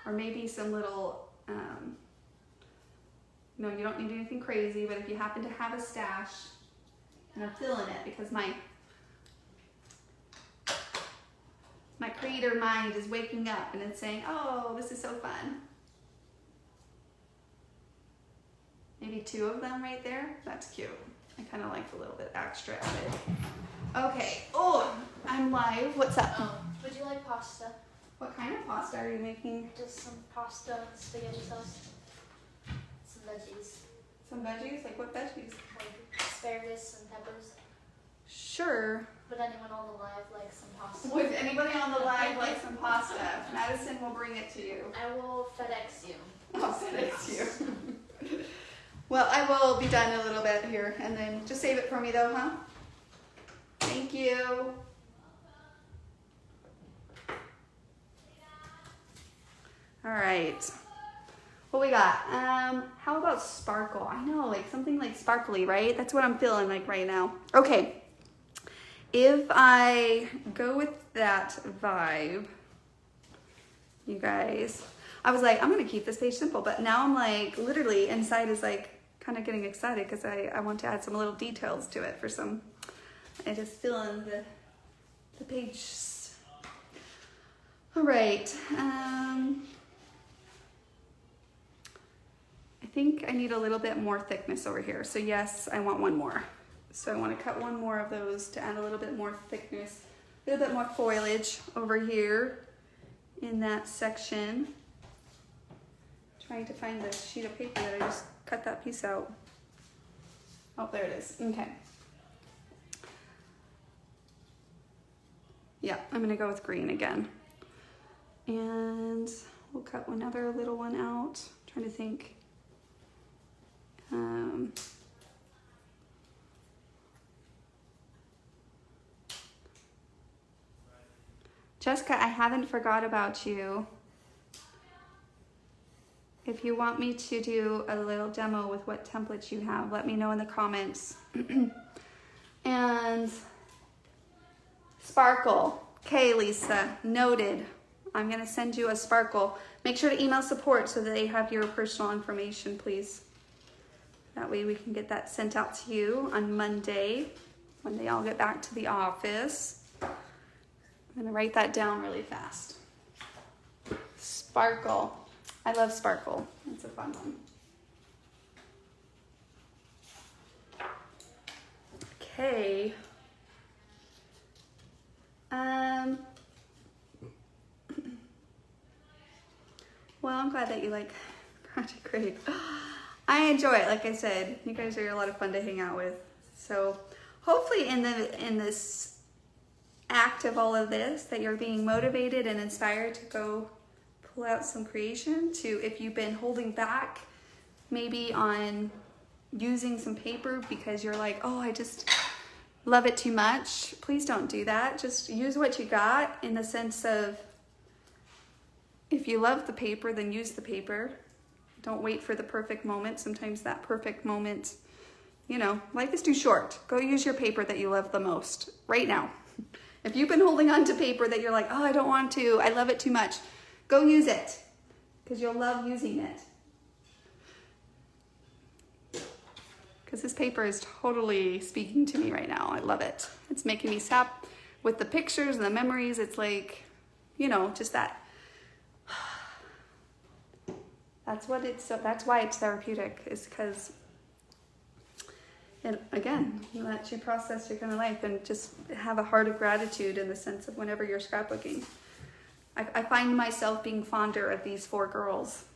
Or maybe some little, no, you don't need anything crazy, but if you happen to have a stash, and I'm feeling it because my creator mind is waking up and it's saying, oh, this is so fun. Maybe 2 of them right there. That's cute. I kind of like the little bit extra added. Okay. Oh, I'm live. What's up? Would you like pasta? What kind of pasta are you making? Just some pasta, spaghetti sauce, some veggies. Some veggies? Like what veggies? Like asparagus and peppers. Sure. Would anyone on the live like some pasta? Would anybody on the live like some pasta? Madison will bring it to you. I will FedEx you. I'll FedEx you. Well, I will be done a little bit here, and then just save it for me though, huh? Thank you. All right. What we got? How about sparkle? I know, like something like sparkly, right? That's what I'm feeling like right now. Okay. If I go with that vibe, you guys, I was like, I'm gonna keep this page simple, but now I'm like, literally inside is like kind of getting excited because I want to add some little details to it for some, I just feeling the page. All right. I think I need a little bit more thickness over here. So yes, I want one more. So I want to cut one more of those to add a little bit more thickness, a little bit more foliage over here in that section. Trying to find the sheet of paper that I just cut that piece out. Oh, there it is. Okay. Yeah, I'm gonna go with green again. And we'll cut another little one out. I'm trying to think. Jessica, I haven't forgot about you. If you want me to do a little demo with what templates you have, let me know in the comments. And sparkle. Okay, Lisa, noted. I'm gonna send you a sparkle. Make sure to email support so that they have your personal information, please. That way we can get that sent out to you on Monday when they all get back to the office. I'm gonna write that down really fast. Sparkle. I love sparkle. It's a fun one. Okay. Well, I'm glad that you like Project Great. I enjoy it. Like I said, you guys are a lot of fun to hang out with. So hopefully in this act of all of this, that you're being motivated and inspired to go pull out some creation. To, if you've been holding back maybe on using some paper because you're like, oh, I just love it too much. Please don't do that. Just use what you got, in the sense of, if you love the paper, then use the paper. Don't wait for the perfect moment. Sometimes that perfect moment, you know, life is too short. Go use your paper that you love the most right now. If you've been holding on to paper that you're like, oh, I don't want to, I love it too much, go use it, because you'll love using it. Because this paper is totally speaking to me right now. I love it. It's making me stop with the pictures and the memories. It's like, you know, just that. That's why it's therapeutic, is because, and again, you let you process your kind of life and just have a heart of gratitude, in the sense of whenever you're scrapbooking. I find myself being fonder of these 4 girls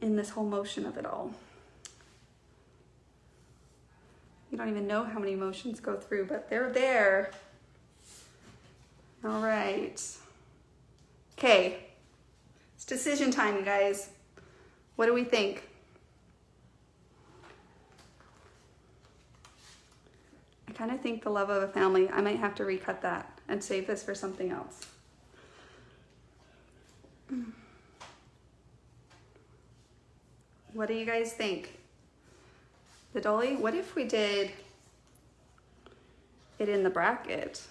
in this whole motion of it all. You don't even know how many emotions go through, but they're there. All right. Okay. It's decision time, you guys. What do we think? I kind of think the love of a family, I might have to recut that and save this for something else. What do you guys think? The dolly? What if we did it in the bracket?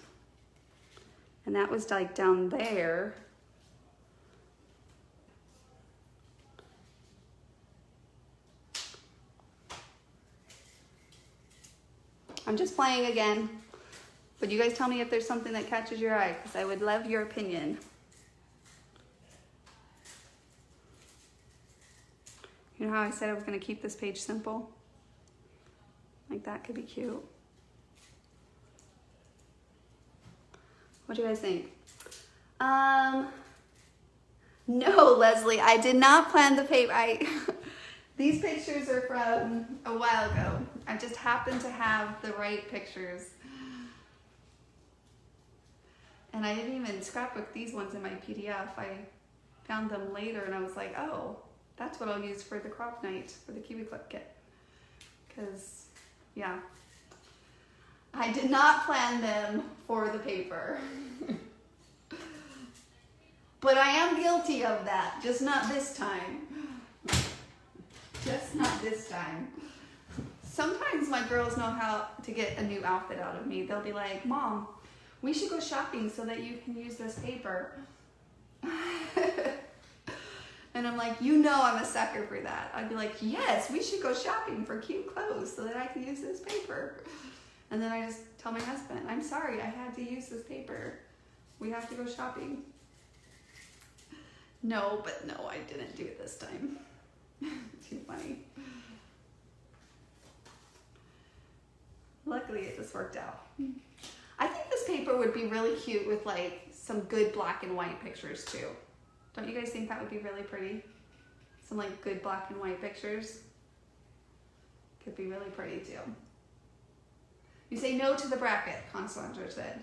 And that was like down there. I'm just playing again, but you guys tell me if there's something that catches your eye, because I would love your opinion. You know how I said I was going to keep this page simple? Like, that could be cute. What do you guys think? No, Leslie, I did not plan the paper. These pictures are from a while ago. I just happened to have the right pictures. And I didn't even scrapbook these ones in my PDF. I found them later and I was like, oh, that's what I'll use for the crop night for the Kiwi Club Kit. Because, yeah, I did not plan them for the paper. But I am guilty of that, just not this time. Just not this time. Sometimes my girls know how to get a new outfit out of me. They'll be like, Mom, we should go shopping so that you can use this paper. And I'm like, you know I'm a sucker for that. I'd be like, yes, we should go shopping for cute clothes so that I can use this paper. And then I just tell my husband, I'm sorry, I had to use this paper. We have to go shopping. No, but no, I didn't do it this time. Too funny. Luckily, it just worked out. I think this paper would be really cute with like some good black and white pictures too. Don't you guys think that would be really pretty? Some like good black and white pictures. Could be really pretty too. You say no to the bracket, Constanza said.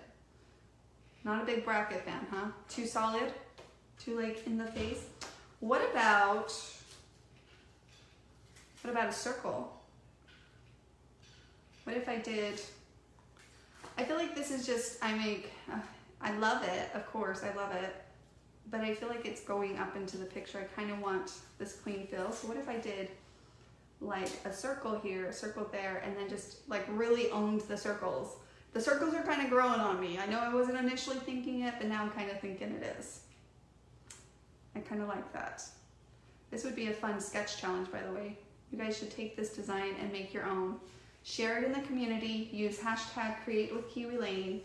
Not a big bracket fan, huh? Too solid? Too like in the face? What about a circle? What if I did, I feel like this is just, I love it, of course, I love it, but I feel like it's going up into the picture. I kind of want this clean feel. So what if I did like a circle here, a circle there, and then just like really owned the circles. The circles are kind of growing on me. I know I wasn't initially thinking it, but now I'm kind of thinking it is. I kind of like that. This would be a fun sketch challenge, by the way. You guys should take this design and make your own. Share it in the community. Use hashtag #CreateWithKiwiLane.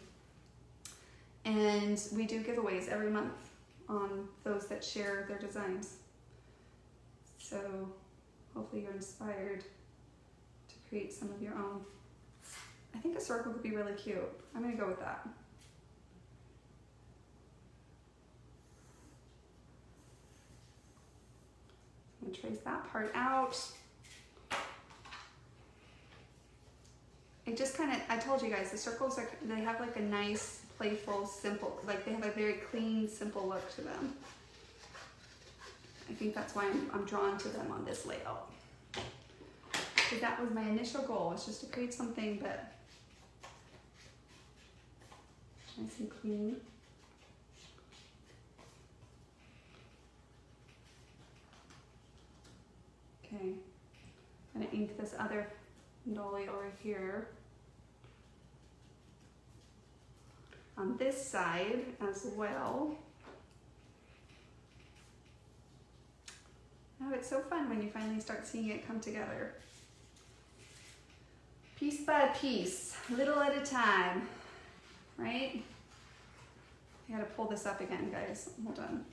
And we do giveaways every month on those that share their designs. So hopefully you're inspired to create some of your own. I think a circle could be really cute. I'm gonna go with that. I'm gonna trace that part out. It just kind of, I told you guys, the circles are, they have like a nice, playful, simple, like they have a very clean, simple look to them. I think that's why I'm drawn to them on this layout. Because that was my initial goal, was just to create something that nice and clean. Okay, I'm gonna ink this other dolly over here. On this side as well. Oh, it's so fun when you finally start seeing it come together. Piece by piece, little at a time, right? I gotta pull this up again, guys. Hold on.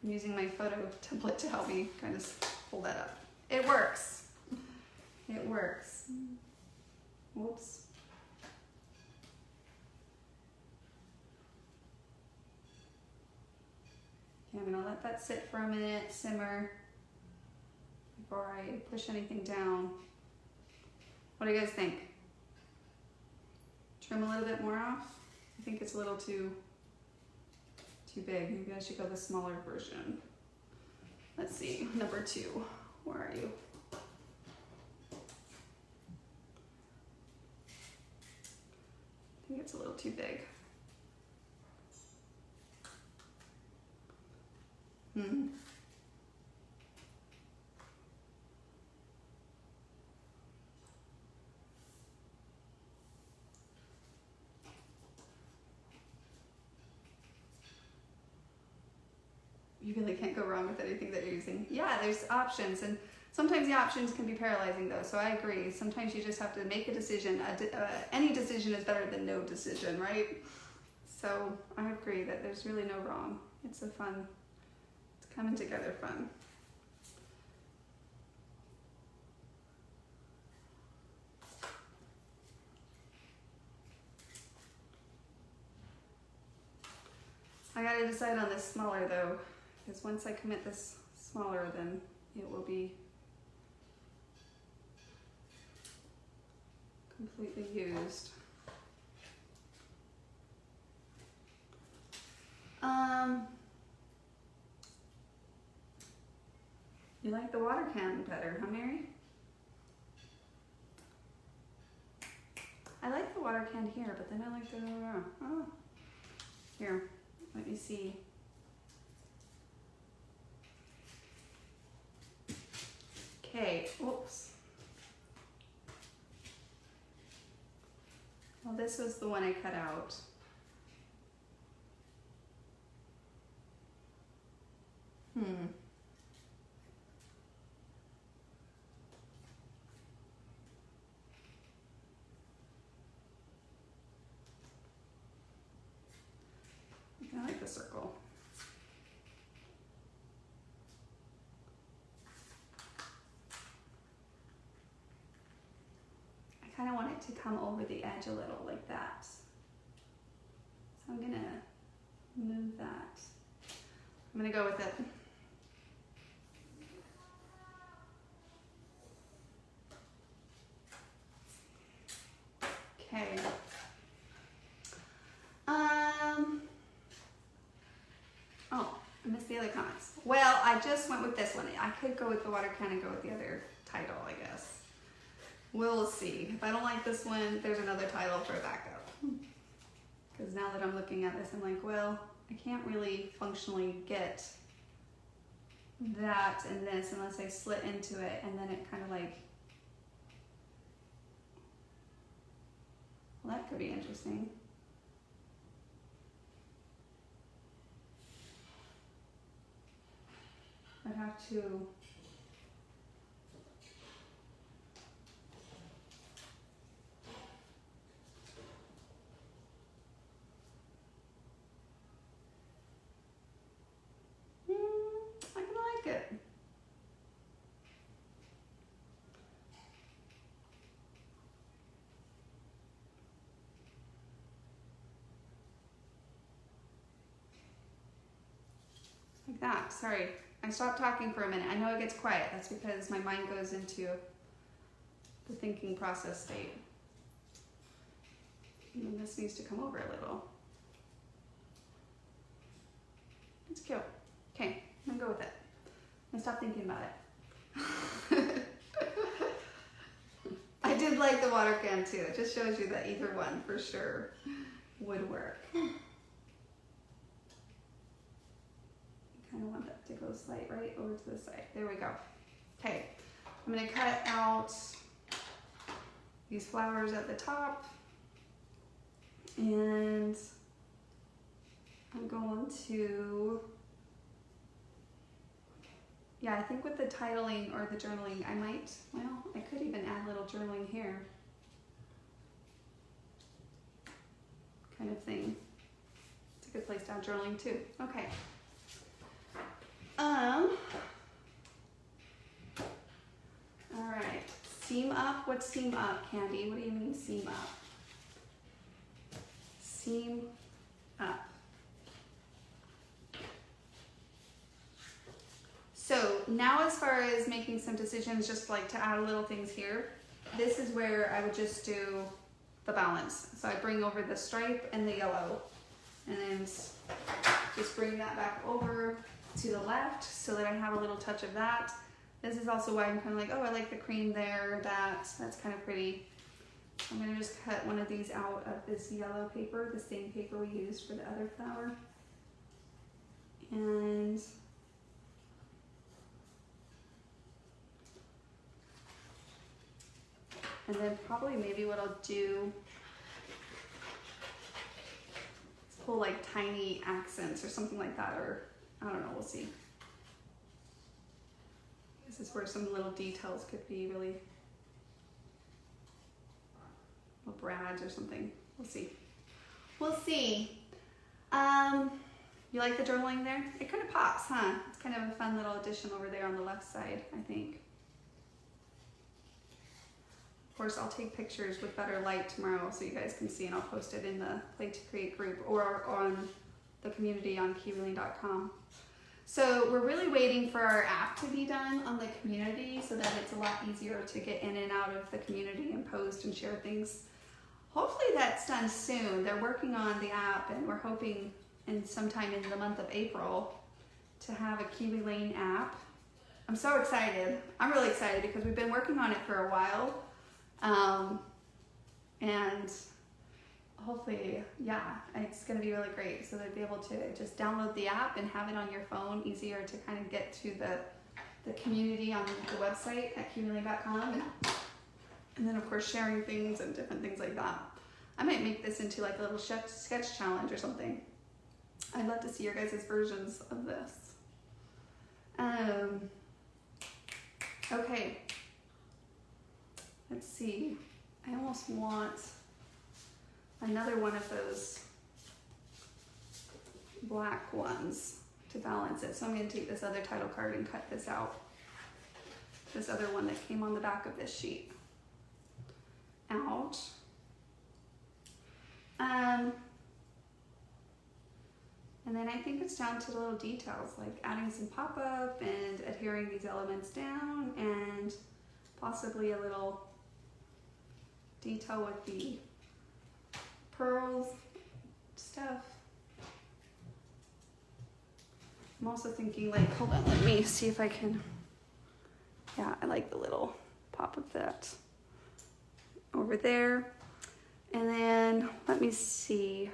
I'm using my photo template to help me kind of pull that up. It works. It works. Whoops. Okay, I'm gonna let that sit for a minute, simmer, before I push anything down. What do you guys think? Trim a little bit more off? I think it's a little too big. Maybe I should go the smaller version. Let's see, number 2, where are you? I think it's a little too big. You really can't go wrong with anything that you're using. Yeah, there's options, and sometimes the options can be paralyzing though, so I agree. Sometimes you just have to make a decision. Any decision is better than no decision, right? So I agree that there's really no wrong. It's a fun, it's coming together fun. I gotta decide on this smaller though, because once I commit this smaller, then it will be completely used. You like the water can better, huh, Mary? I like the water can here, but then I like the, oh. Here, let me see. Okay, oops. Well, this was the one I cut out. I like the circle. I kind of want it to come over the edge a little like that. So I'm gonna move that. I'm gonna go with it. Okay. Oh, I missed the other comments. Well, I just went with this one. I could go with the water can and go with the other title, I guess. We'll see. If I don't like this one, there's another title for backup. Because now that I'm looking at this, I'm like, well, I can't really functionally get that and this unless I slit into it, and then it kind of like, well, that could be interesting. I'd have to I kind of like it. Like that. Sorry, I stopped talking for a minute. I know it gets quiet. That's because my mind goes into the thinking process state. And then this needs to come over a little. It's cute. Okay, I'm gonna go with it. I'm gonna stop thinking about it. I did like the water can too. It just shows you that either one for sure would work. Kind of want that to go slight right over to the side. There we go. Okay, I'm gonna cut out these flowers at the top, and I'm going to, yeah, I think with the titling or the journaling, I might, well, I could even add a little journaling here, kind of thing. It's a good place to have journaling too. Okay. All right, seam up. What's seam up, Candy? What do you mean seam up? Seam up. So now as far as making some decisions, just like to add little things here, this is where I would just do the balance. So I bring over the stripe and the yellow, and then just bring that back over to the left so that I have a little touch of that. This is also why I'm kind of like, oh, I like the cream there, that's kind of pretty. I'm gonna just cut one of these out of this yellow paper, the same paper we used for the other flower. And then probably maybe what I'll do is pull like tiny accents or something like that, or I don't know, we'll see. This is where some little details could be really, little brads or something. We'll see. We'll see. You like the journaling there? It kind of pops, huh? It's kind of a fun little addition over there on the left side, I think. Of course, I'll take pictures with better light tomorrow so you guys can see, and I'll post it in the Play to Create group or on the community on kiwilane.com. So we're really waiting for our app to be done on the community so that it's a lot easier to get in and out of the community and post and share things. Hopefully that's done soon. They're working on the app, and we're hoping in sometime in the month of April to have a Kiwi Lane app. I'm so excited. I'm really excited because we've been working on it for a while. And hopefully, yeah, it's going to be really great. So they'll be able to just download the app and have it on your phone, easier to kind of get to the community on the website at kiwilane.com. And then of course sharing things and different things like that. I might make this into like a little sketch challenge or something. I'd love to see your guys' versions of this. Okay. Let's see. I almost want another one of those black ones to balance it. So I'm going to take this other title card and cut this out. This other one that came on the back of this sheet out. And then I think it's down to the little details, like adding some pop-up and adhering these elements down, and possibly a little detail with the pearls stuff. I'm also thinking like, hold on, let me see if I can, yeah, I like the little pop of that over there. And then let me see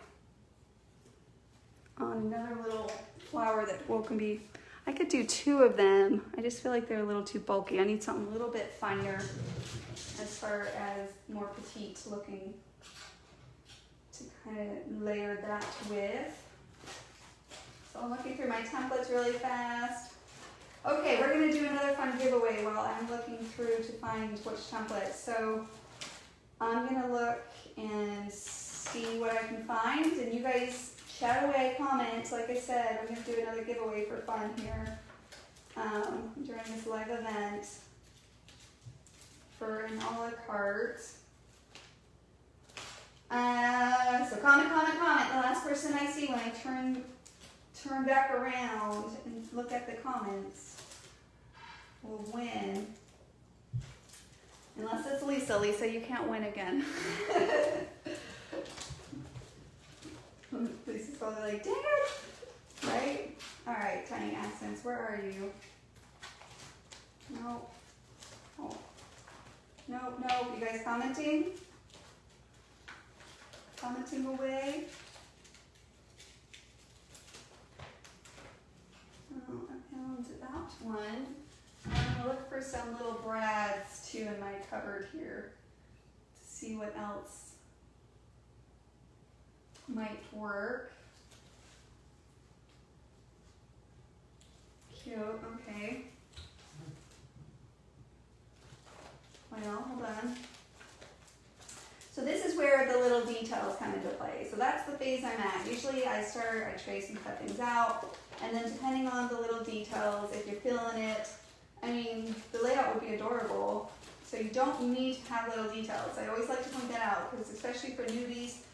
on another little flower that can be, I could do 2 of them. I just feel like they're a little too bulky. I need something a little bit finer as far as more petite looking to kind of layer that with. So I'm looking through my templates really fast. Okay, we're gonna do another fun giveaway while I'm looking through to find which template. So I'm gonna look and see what I can find, and you guys chat away, comment. Like I said, I'm gonna do another giveaway for fun here during this live event for an a la carte. So comment. The last person I see when I turn back around and look at the comments will win. Unless it's Lisa. Lisa, you can't win again. Lisa's probably like, dang it! Right? Alright, tiny accents, where are you? Nope. Oh. Nope. You guys commenting? Commenting away? Oh, I found that one. I'm gonna look for some little brads too in my cupboard here to see what else might work. Cute, okay. Well, hold on. So this is where the little details come into play. So that's the phase I'm at. Usually I trace and cut things out, and then depending on the little details, if you're feeling it, I mean, the layout would be adorable. So you don't need to have little details. I always like to point that out, because especially for newbies,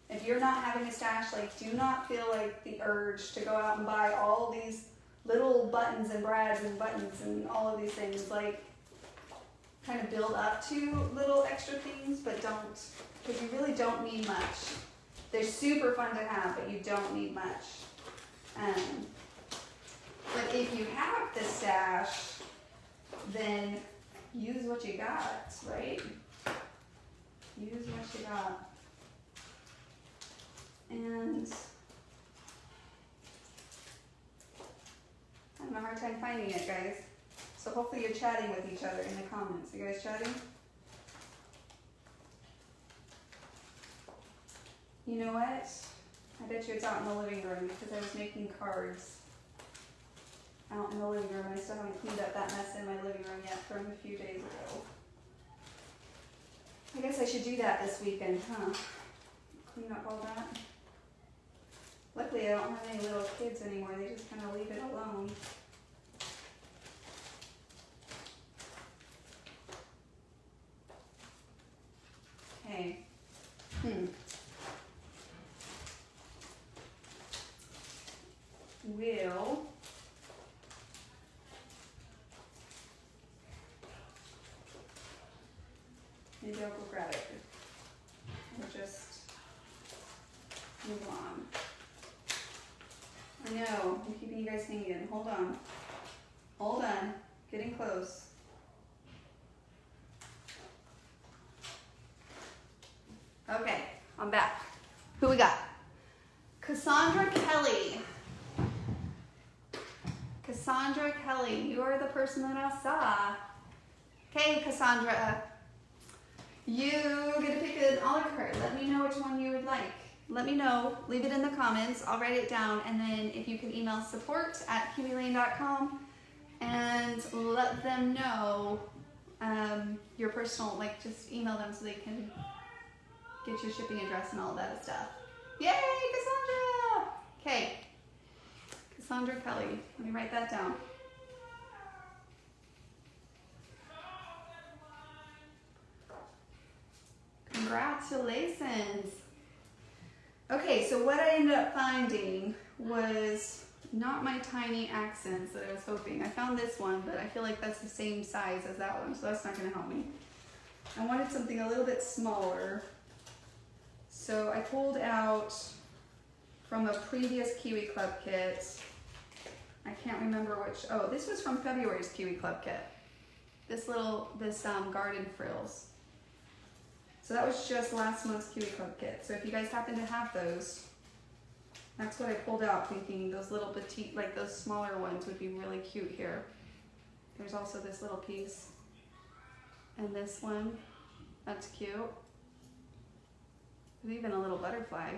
if you're not having a stash, like, do not feel like the urge to go out and buy all these little buttons and brads and buttons and all of these things. Like, kind of build up to little extra things, but don't, because you really don't need much. They're super fun to have, but you don't need much. But if you have the stash, then use what you got, right? Use what you got. And I'm having a hard time finding it, guys. So hopefully you're chatting with each other in the comments. You guys chatting? You know what? I bet you it's out in the living room because I was making cards out in the living room. I still haven't cleaned up that mess in my living room yet from a few days ago. I guess I should do that this weekend, huh? Clean up all that. Luckily I don't have any little kids anymore. They just kind of leave it alone. Okay. Will maybe I'll go grab it. Or just move on. I know, I'm keeping you guys hanging. Hold on. Hold on. Getting close. Okay, I'm back. Who we got? Cassandra Kelly. Cassandra Kelly, you are the person that I saw. Okay, Cassandra. You get to pick an a la carte. Let me know which one you would like. Let me know. Leave it in the comments. I'll write it down. And then if you can email support@kiwilane.com and let them know your personal, like just email them so they can get your shipping address and all of that stuff. Yay, Cassandra! Okay. Cassandra Kelly. Let me write that down. Congratulations. Okay, so what I ended up finding was not my tiny accents that I was hoping. I found this one, but I feel like that's the same size as that one, so that's not going to help me. I wanted something a little bit smaller. So I pulled out from a previous Kiwi Club kit. I remember which. Oh, this was from February's Kiwi Club Kit. This garden frills. So that was just last month's Kiwi Club Kit. So if you guys happen to have those, that's what I pulled out, thinking those little petite, like those smaller ones would be really cute here. There's also this little piece. And this one, that's cute. There's even a little butterfly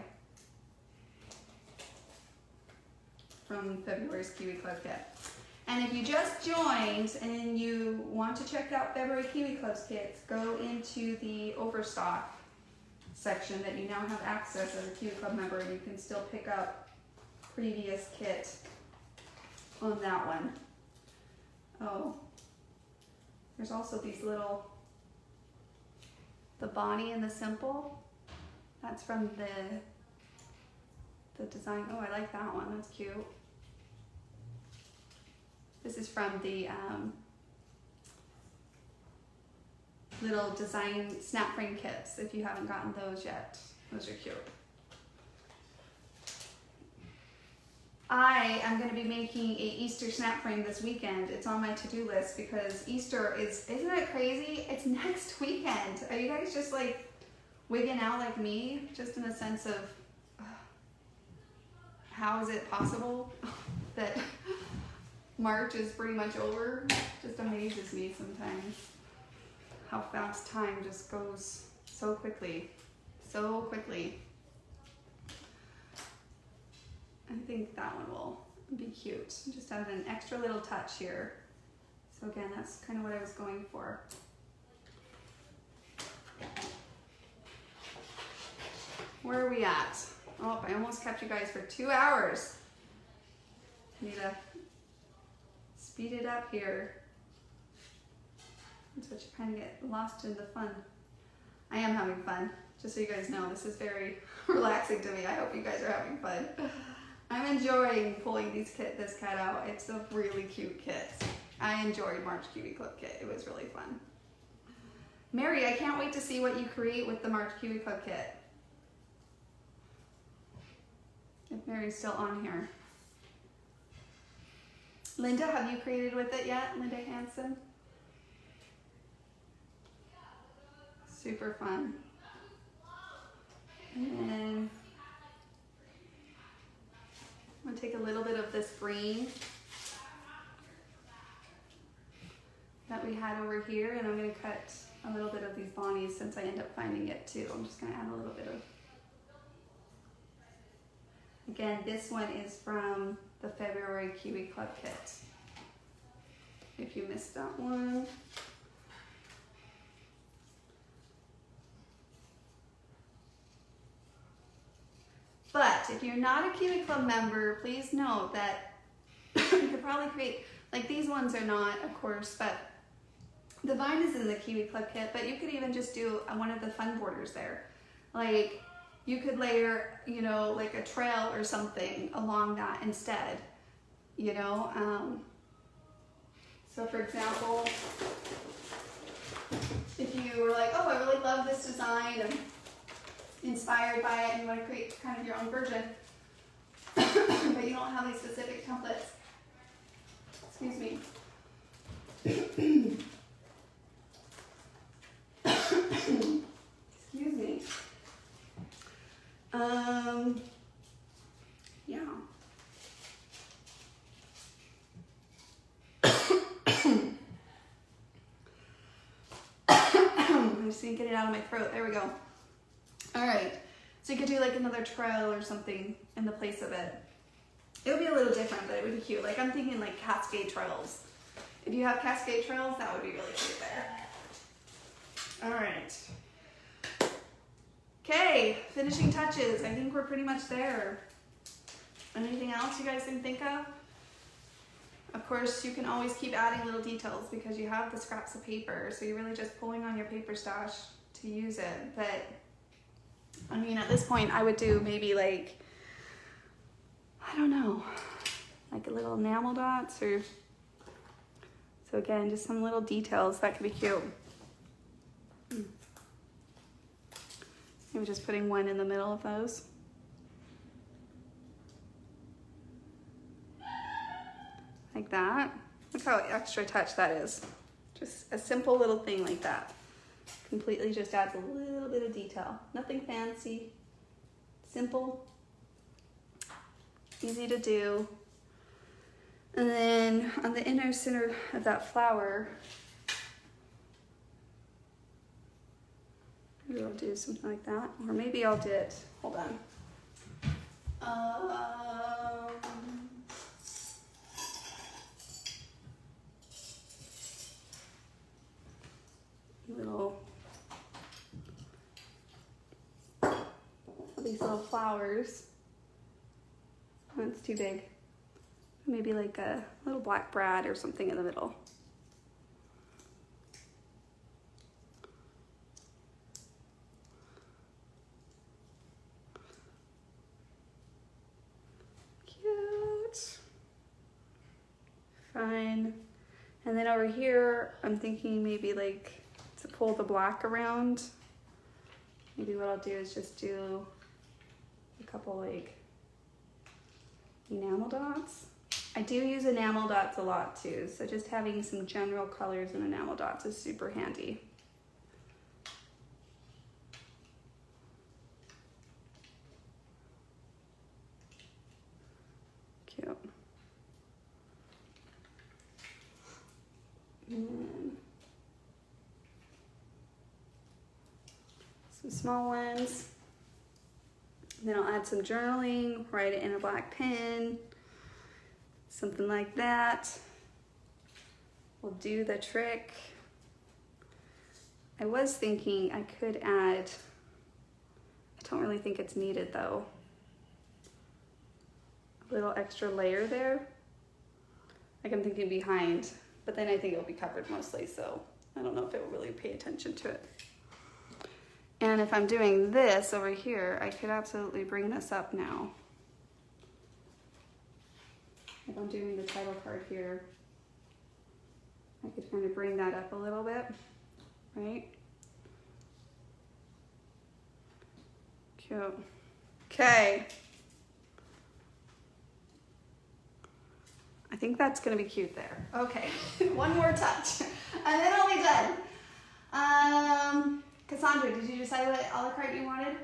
from February's Kiwi Club Kit. And if you just joined and you want to check out February Kiwi Club's kits, go into the Overstock section that you now have access as a Kiwi Club member, and you can still pick up previous kit on that one. Oh, there's also these little, the Bonnie and the Simple. That's from the design. Oh, I like that one. That's cute. This is from the little design snap frame kits. If you haven't gotten those yet, those are cute. I am going to be making a Easter snap frame this weekend. It's on my to-do list because Easter isn't it crazy? It's next weekend. Are you guys just like wigging out like me? Just in a sense of how is it possible that March is pretty much over? Just amazes me sometimes how fast time just goes so quickly, so quickly. I think that one will be cute. Just add an extra little touch here. So again, that's kind of what I was going for. Where are we at? Oh, I almost kept you guys for 2 hours. Need to speed it up here. That's what you kind of get lost in the fun. I am having fun, just so you guys know. This is very relaxing to me. I hope you guys are having fun. I'm enjoying pulling this cat out. It's a really cute kit. I enjoyed March Kiwi Club Kit. It was really fun. Mary, I can't wait to see what you create with the March Kiwi Club Kit. If Mary's still on here. Linda, have you created with it yet? Linda Hansen? Super fun. And then I'm gonna take a little bit of this green that we had over here, and I'm gonna cut a little bit of these Bonnies since I end up finding it too. I'm just gonna add a little bit of, again, this one is from the February Kiwi Club Kit. If you missed that one. But if you're not a Kiwi Club member, please know that you could probably create, like these ones are not, of course, but the vine is in the Kiwi Club Kit, but you could even just do one of the fun borders there. Like you could layer, you know, like a trail or something along that instead, you know. So for example, if you were like, oh, I really love this design, I'm inspired by it, and you want to create kind of your own version, but you don't have these specific templates. Excuse me. Excuse me. Yeah. I'm just gonna get it out of my throat. There we go. All right. So you could do like another trail or something in the place of it. It would be a little different, but it would be cute. Like I'm thinking like cascade trails. If you have cascade trails, that would be really cute there. All right. Okay, finishing touches. I think we're pretty much there. Anything else you guys can think of? Of course, you can always keep adding little details because you have the scraps of paper, so you're really just pulling on your paper stash to use it. But I mean, at this point, I would do maybe like, I don't know, like a little enamel dots, or so again, just some little details that could be cute. Maybe just putting one in the middle of those. like that. Look how extra touch that is. Just a simple little thing like that. Completely just adds a little bit of detail. Nothing fancy, simple, easy to do. And then on the inner center of that flower, maybe I'll do something like that, or maybe I'll do it, hold on. These little flowers. That's too big. Maybe like a little black brad or something in the middle. Cute. Fine. And then over here, I'm thinking maybe like to pull the black around. Maybe what I'll do is just do a couple like enamel dots. I do use enamel dots a lot too, so just having some general colors in enamel dots is super handy. Cute. And then some small ones. And then I'll add some journaling, write it in a black pen, something like that. Will do the trick. I was thinking I could add, I don't really think it's needed though, a little extra layer there. Like I'm thinking behind, but then I think it'll be covered mostly, so I don't know if it will really pay attention to it. And if I'm doing this over here, I could absolutely bring this up now. If I'm doing the title card here, I could kind of bring that up a little bit, right? Cute. Okay. I think that's gonna be cute there. Okay, one more touch, and then I'll be done. Cassandra, did you decide what a la carte you wanted?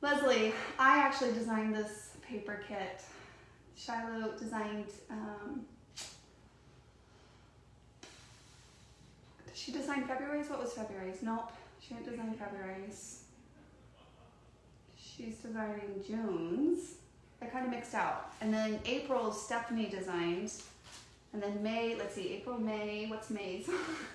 Leslie, I actually designed this paper kit. Shiloh designed, did she design February's? What was February's? Nope, she didn't design February's. She's designing June's. I kind of mixed out. And then April's Stephanie designed. And then May, let's see, April, May, what's May's?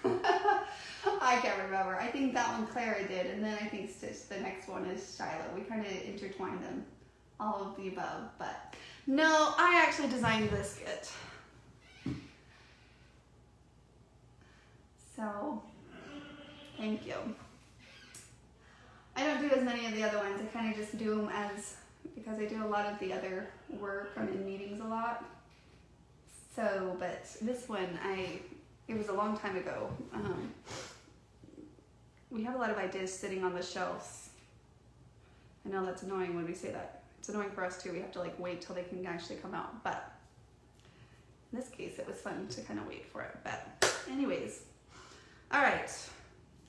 I can't remember. I think that one Clara did, and then I think the next one is Shiloh. We kind of intertwined them, all of the above, but no, I actually designed this kit. So, thank you. I don't do as many of the other ones. I kind of just do them as, because I do a lot of the other work. I'm in meetings a lot. So, but this one, it was a long time ago. We have a lot of ideas sitting on the shelves. I know that's annoying when we say that. It's annoying for us too. We have to like wait till they can actually come out. But in this case, it was fun to kind of wait for it. But anyways, all right.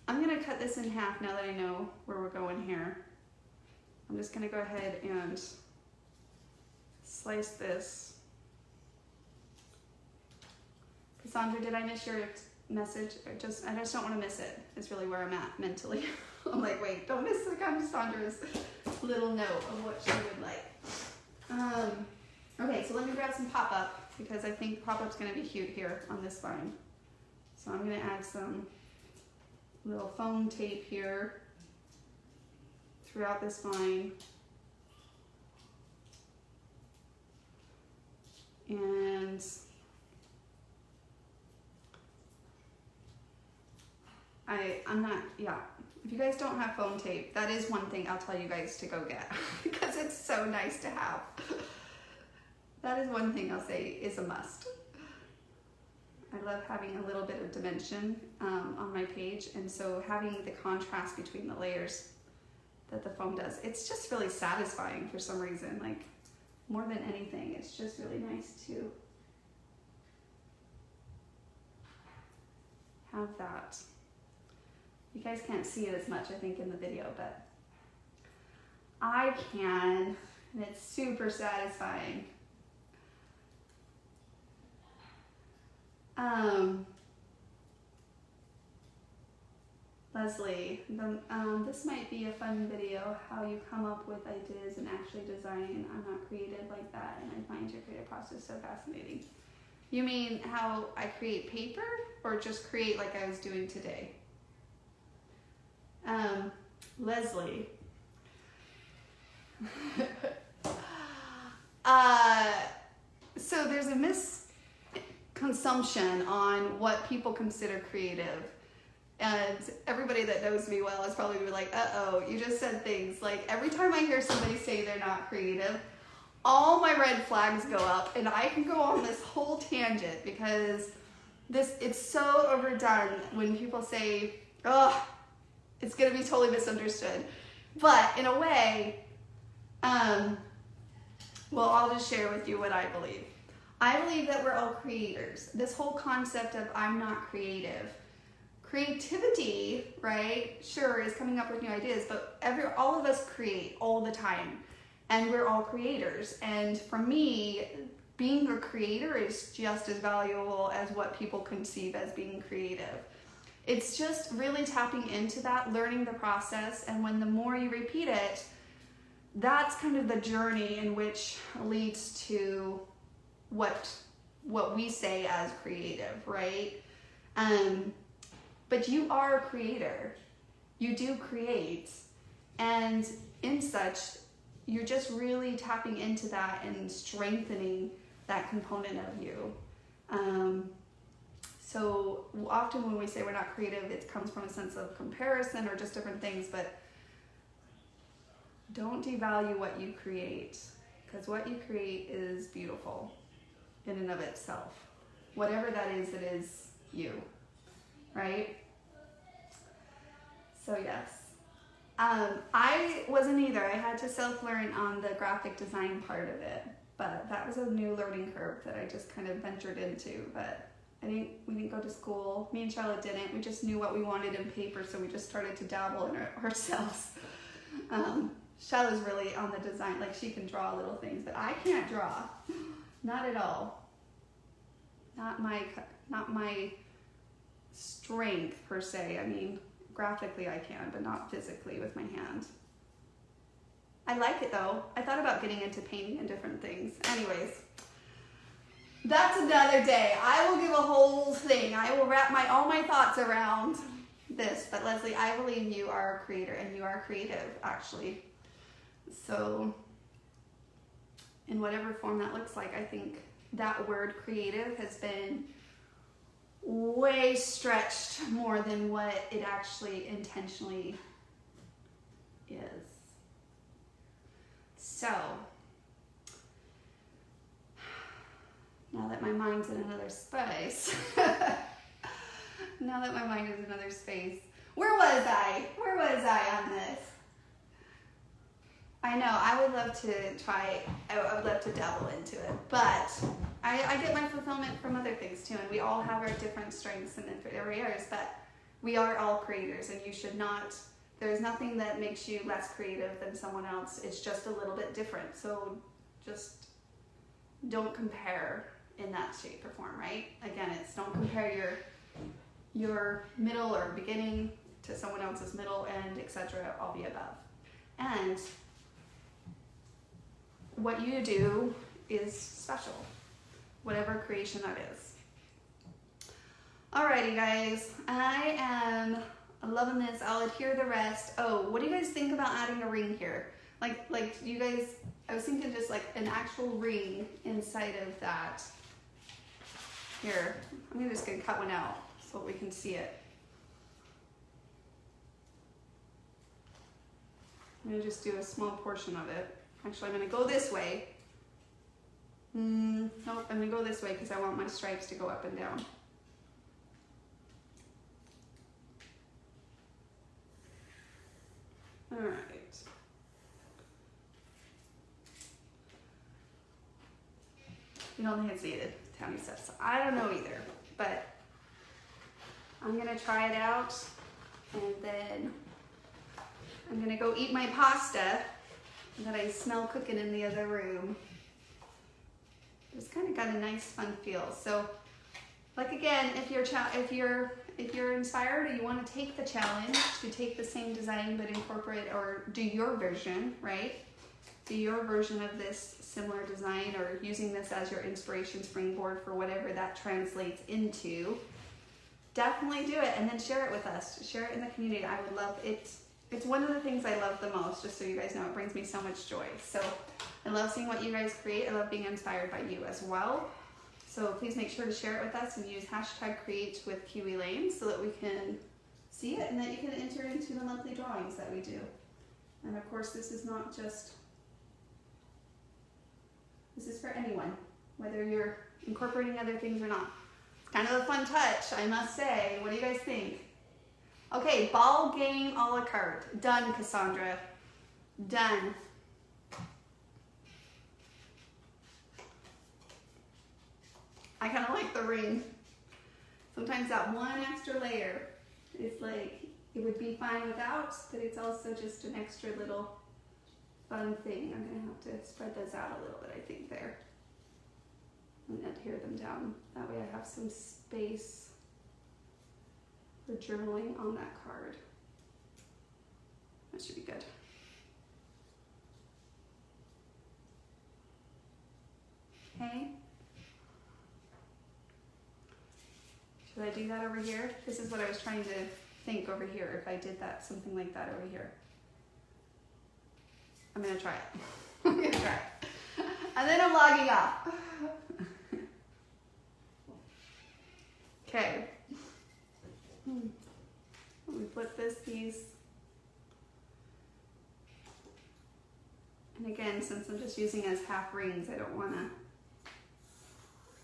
I'm gonna cut this in half now that I know where we're going here. I'm just gonna go ahead and slice this. Cassandra, did I miss your message? I just don't want to miss it. It's really where I'm at mentally. I'm like, wait, don't miss Cassandra's little note of what she would like. Okay, so let me grab some pop-up because I think pop-up's going to be cute here on this vine. So I'm going to add some little foam tape here throughout this vine. And I'm not, yeah. If you guys don't have foam tape, that is one thing I'll tell you guys to go get because it's so nice to have. That is one thing I'll say is a must. I love having a little bit of dimension on my page, and so having the contrast between the layers that the foam does, it's just really satisfying for some reason. Like, more than anything, it's just really nice to have that. You guys can't see it as much, I think, in the video, but I can, and it's super satisfying. Leslie, this might be a fun video, how you come up with ideas and actually design. I'm not creative like that, and I find your creative process so fascinating. You mean how I create paper, or just create like I was doing today? Leslie. So there's a misconsumption on what people consider creative. And everybody that knows me well is probably like, uh-oh, you just said things. Like every time I hear somebody say they're not creative, all my red flags go up, and I can go on this whole tangent because it's so overdone when people say, oh, it's gonna be totally misunderstood. But in a way, well, I'll just share with you what I believe. I believe that we're all creators. This whole concept of I'm not creative. Creativity, right, sure, is coming up with new ideas, but all of us create all the time, and we're all creators. And for me, being a creator is just as valuable as what people conceive as being creative. It's just really tapping into that, learning the process, and when the more you repeat it, that's kind of the journey in which leads to what we say as creative, right? But you are a creator. You do create, and in such, you're just really tapping into that and strengthening that component of you. So often when we say we're not creative, it comes from a sense of comparison or just different things, but don't devalue what you create, because what you create is beautiful in and of itself. Whatever that is, it is you, right? So yes. I wasn't either. I had to self-learn on the graphic design part of it, but that was a new learning curve that I just kind of ventured into. But we didn't go to school. Me and Charlotte didn't. We just knew what we wanted in paper, so we just started to dabble in it ourselves. Charlotte's really on the design, like she can draw little things, but I can't draw. Not at all. Not my strength per se. I mean, graphically I can, but not physically with my hand. I like it though. I thought about getting into painting and different things. Anyways, that's another day. I will give a whole thing. I will wrap all my thoughts around this. But Leslie, I believe you are a creator, and you are creative, actually. So in whatever form that looks like, I think that word creative has been way stretched more than what it actually intentionally is. So now that my mind's in another space, where was I on this? I know, I would love to dabble into it, but I get my fulfillment from other things too, and we all have our different strengths and areas, but we are all creators, and you should not, there's nothing that makes you less creative than someone else. It's just a little bit different, so just don't compare in that shape or form, right? Again, it's don't compare your middle or beginning to someone else's middle, and etc., all the above. And what you do is special, whatever creation that is. Alrighty guys, I am loving this. I'll adhere the rest. Oh, what do you guys think about adding a ring here? Like you guys, I was thinking just like an actual ring inside of that. Here, I'm just gonna cut one out so we can see it. I'm gonna just do a small portion of it. Actually, I'm gonna go this way. Nope, I'm gonna go this way because I want my stripes to go up and down. All right. We don't think it's needed, Tammy says. So I don't know either, but I'm gonna try it out, and then I'm gonna go eat my pasta that I smell cooking in the other room. It's kind of got a nice fun feel. So like again, if you're inspired or you want to take the challenge to take the same design but incorporate or do your version, right? Do your version of this similar design or using this as your inspiration springboard for whatever that translates into, definitely do it and then share it with us. Share it in the community. I would love it. It's one of the things I love the most, just so you guys know. It brings me so much joy. So I love seeing what you guys create. I love being inspired by you as well. So please make sure to share it with us and use #CreateWithKiwiLane so that we can see it and that you can enter into the monthly drawings that we do. And of course, this is not just, this is for anyone, whether you're incorporating other things or not. It's kind of a fun touch, I must say. What do you guys think? Okay, ball game a la carte. Done, Cassandra. Done. I kind of like the ring. Sometimes that one extra layer is like, it would be fine without, but it's also just an extra little fun thing. I'm gonna have to spread those out a little bit, I think, there. And adhere them down. That way I have some space for journaling on that card. That should be good. Okay. Should I do that over here? This is what I was trying to think over here, if I did that, something like that over here. I'm gonna try it. I'm gonna try it. And then I'm logging off. Okay. We flip these. And again, since I'm just using as half rings, I don't wanna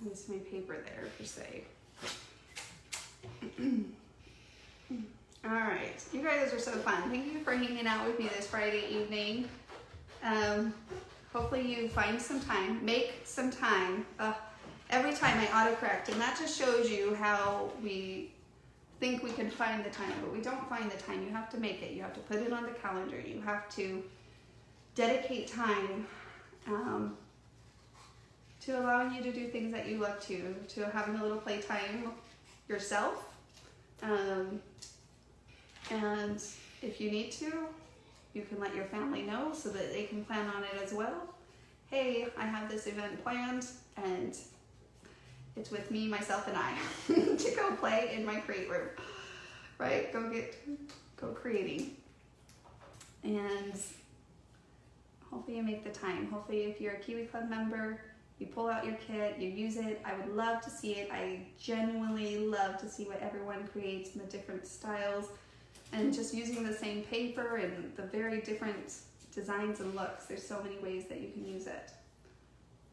use my paper there per se. All right, you guys are so fun. Thank you for hanging out with me this Friday evening. Hopefully you find some time, make some time. Every time I autocorrect, and that just shows you how we think we can find the time, but we don't find the time. You have to make it. You have to put it on the calendar. You have to dedicate time to allowing you to do things that you love to having a little playtime yourself. And if you need to, you can let your family know so that they can plan on it as well. Hey, I have this event planned and it's with me, myself, and I to go play in my create room, right? Go creating. And hopefully you make the time. Hopefully if you're a Kiwi Club member, you pull out your kit, you use it. I would love to see it. I genuinely love to see what everyone creates in the different styles and just using the same paper and the very different designs and looks. There's so many ways that you can use it.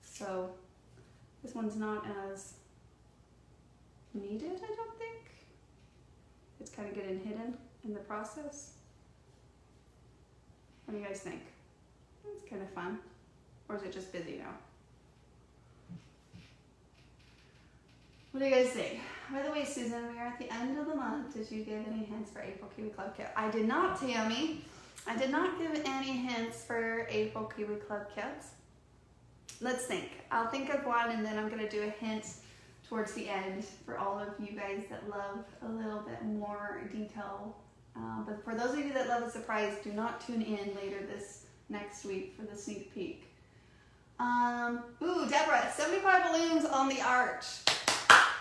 So this one's not as needed, I don't think. It's kind of getting hidden in the process. What do you guys think? It's kind of fun. Or is it just busy now? What do you guys think? By the way, Susan, we are at the end of the month. Did you give any hints for April Kiwi Club Kit? I did not, Tammy. I did not give any hints for April Kiwi Club Kits. Let's think. I'll think of one and then I'm going to do a hint towards the end for all of you guys that love a little bit more detail. But for those of you that love a surprise, do not tune in later this next week for the sneak peek. Ooh, Deborah, 75 balloons on the arch.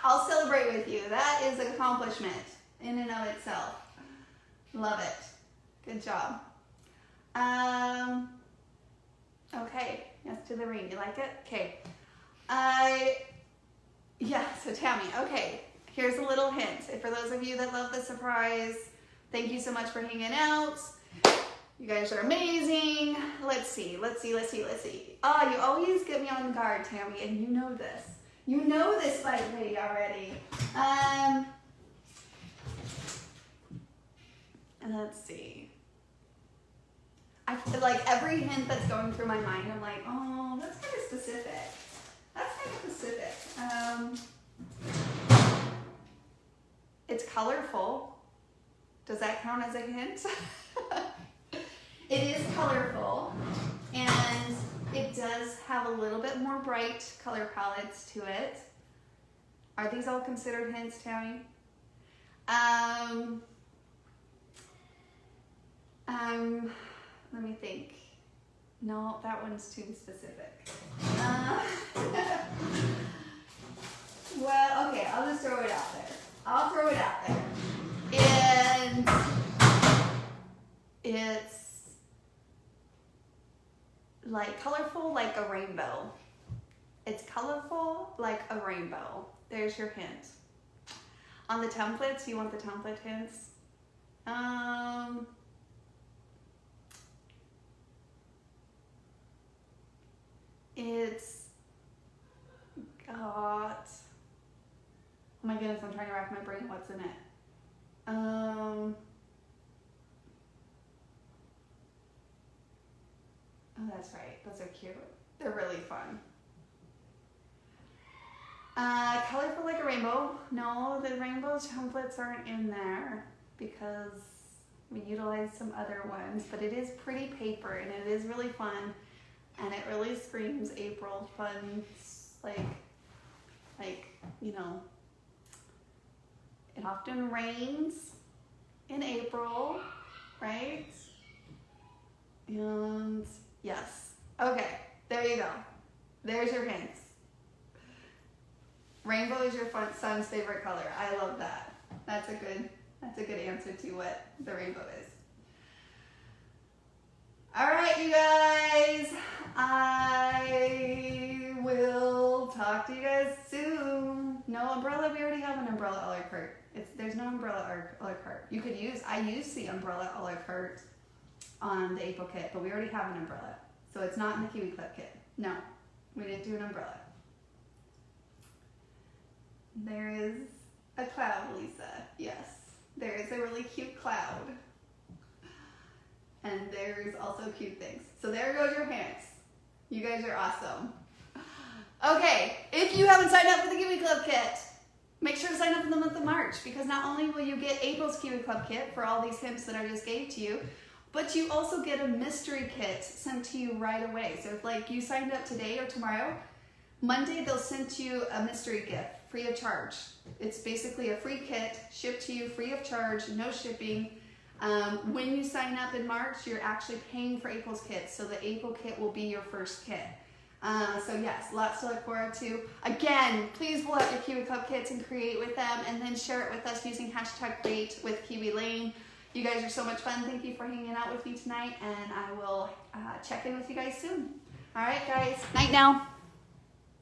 I'll celebrate with you. That is an accomplishment in and of itself. Love it. Good job. Okay, yes to the ring. You like it? Okay. Yeah, so Tammy, okay, here's a little hint. For those of you that love the surprise, thank you so much for hanging out. You guys are amazing. Let's see. Oh, you always get me on guard, Tammy, and you know this. You know this by me already. And let's see. I feel like every hint that's going through my mind, I'm like, oh, that's kind of specific. That's kind of It's colorful. Does that count as a hint? It is colorful, and it does have a little bit more bright color palettes to it. Are these all considered hints, Tammy? Let me think. No, that one's too specific. Well, okay, I'll just throw it out there. I'll throw it out there. And it's like colorful like a rainbow. It's colorful like a rainbow. There's your hint. On the templates, you want the template hints? It's got, oh my goodness, I'm trying to rack my brain what's in it. Oh, that's right. Those are cute. They're really fun. Colorful like a rainbow. No, the rainbow templates aren't in there because we utilized some other ones, but it is pretty paper and it is really fun, and it really screams April fun, like you know, it often rains in April, right? And yes. Okay, there you go. There's your hints. Rainbow is your son's favorite color. I love that. That's a good answer to what the rainbow is. All right, you guys. I will talk to you guys soon. No umbrella. We already have an umbrella a la carte. There's no umbrella a la carte. You could use. I used the umbrella a la carte on the April kit, but we already have an umbrella, so it's not in the Kiwi Club kit. No, we didn't do an umbrella. There is a cloud, Lisa. Yes, there is a really cute cloud. And there's also cute things. So there goes your hints. You guys are awesome. Okay, if you haven't signed up for the Kiwi Club Kit, make sure to sign up for the month of March, because not only will you get April's Kiwi Club Kit for all these hints that I just gave to you, but you also get a mystery kit sent to you right away. So if like you signed up today or tomorrow, Monday they'll send you a mystery gift free of charge. It's basically a free kit shipped to you free of charge, no shipping. When you sign up in March, you're actually paying for April's kit, so the April kit will be your first kit. So yes, lots to look forward to. Again, please pull out your Kiwi Club kits and create with them, and then share it with us using #Create with Kiwi Lane. You guys are so much fun. Thank you for hanging out with me tonight, and I will check in with you guys soon. All right, guys. Night now.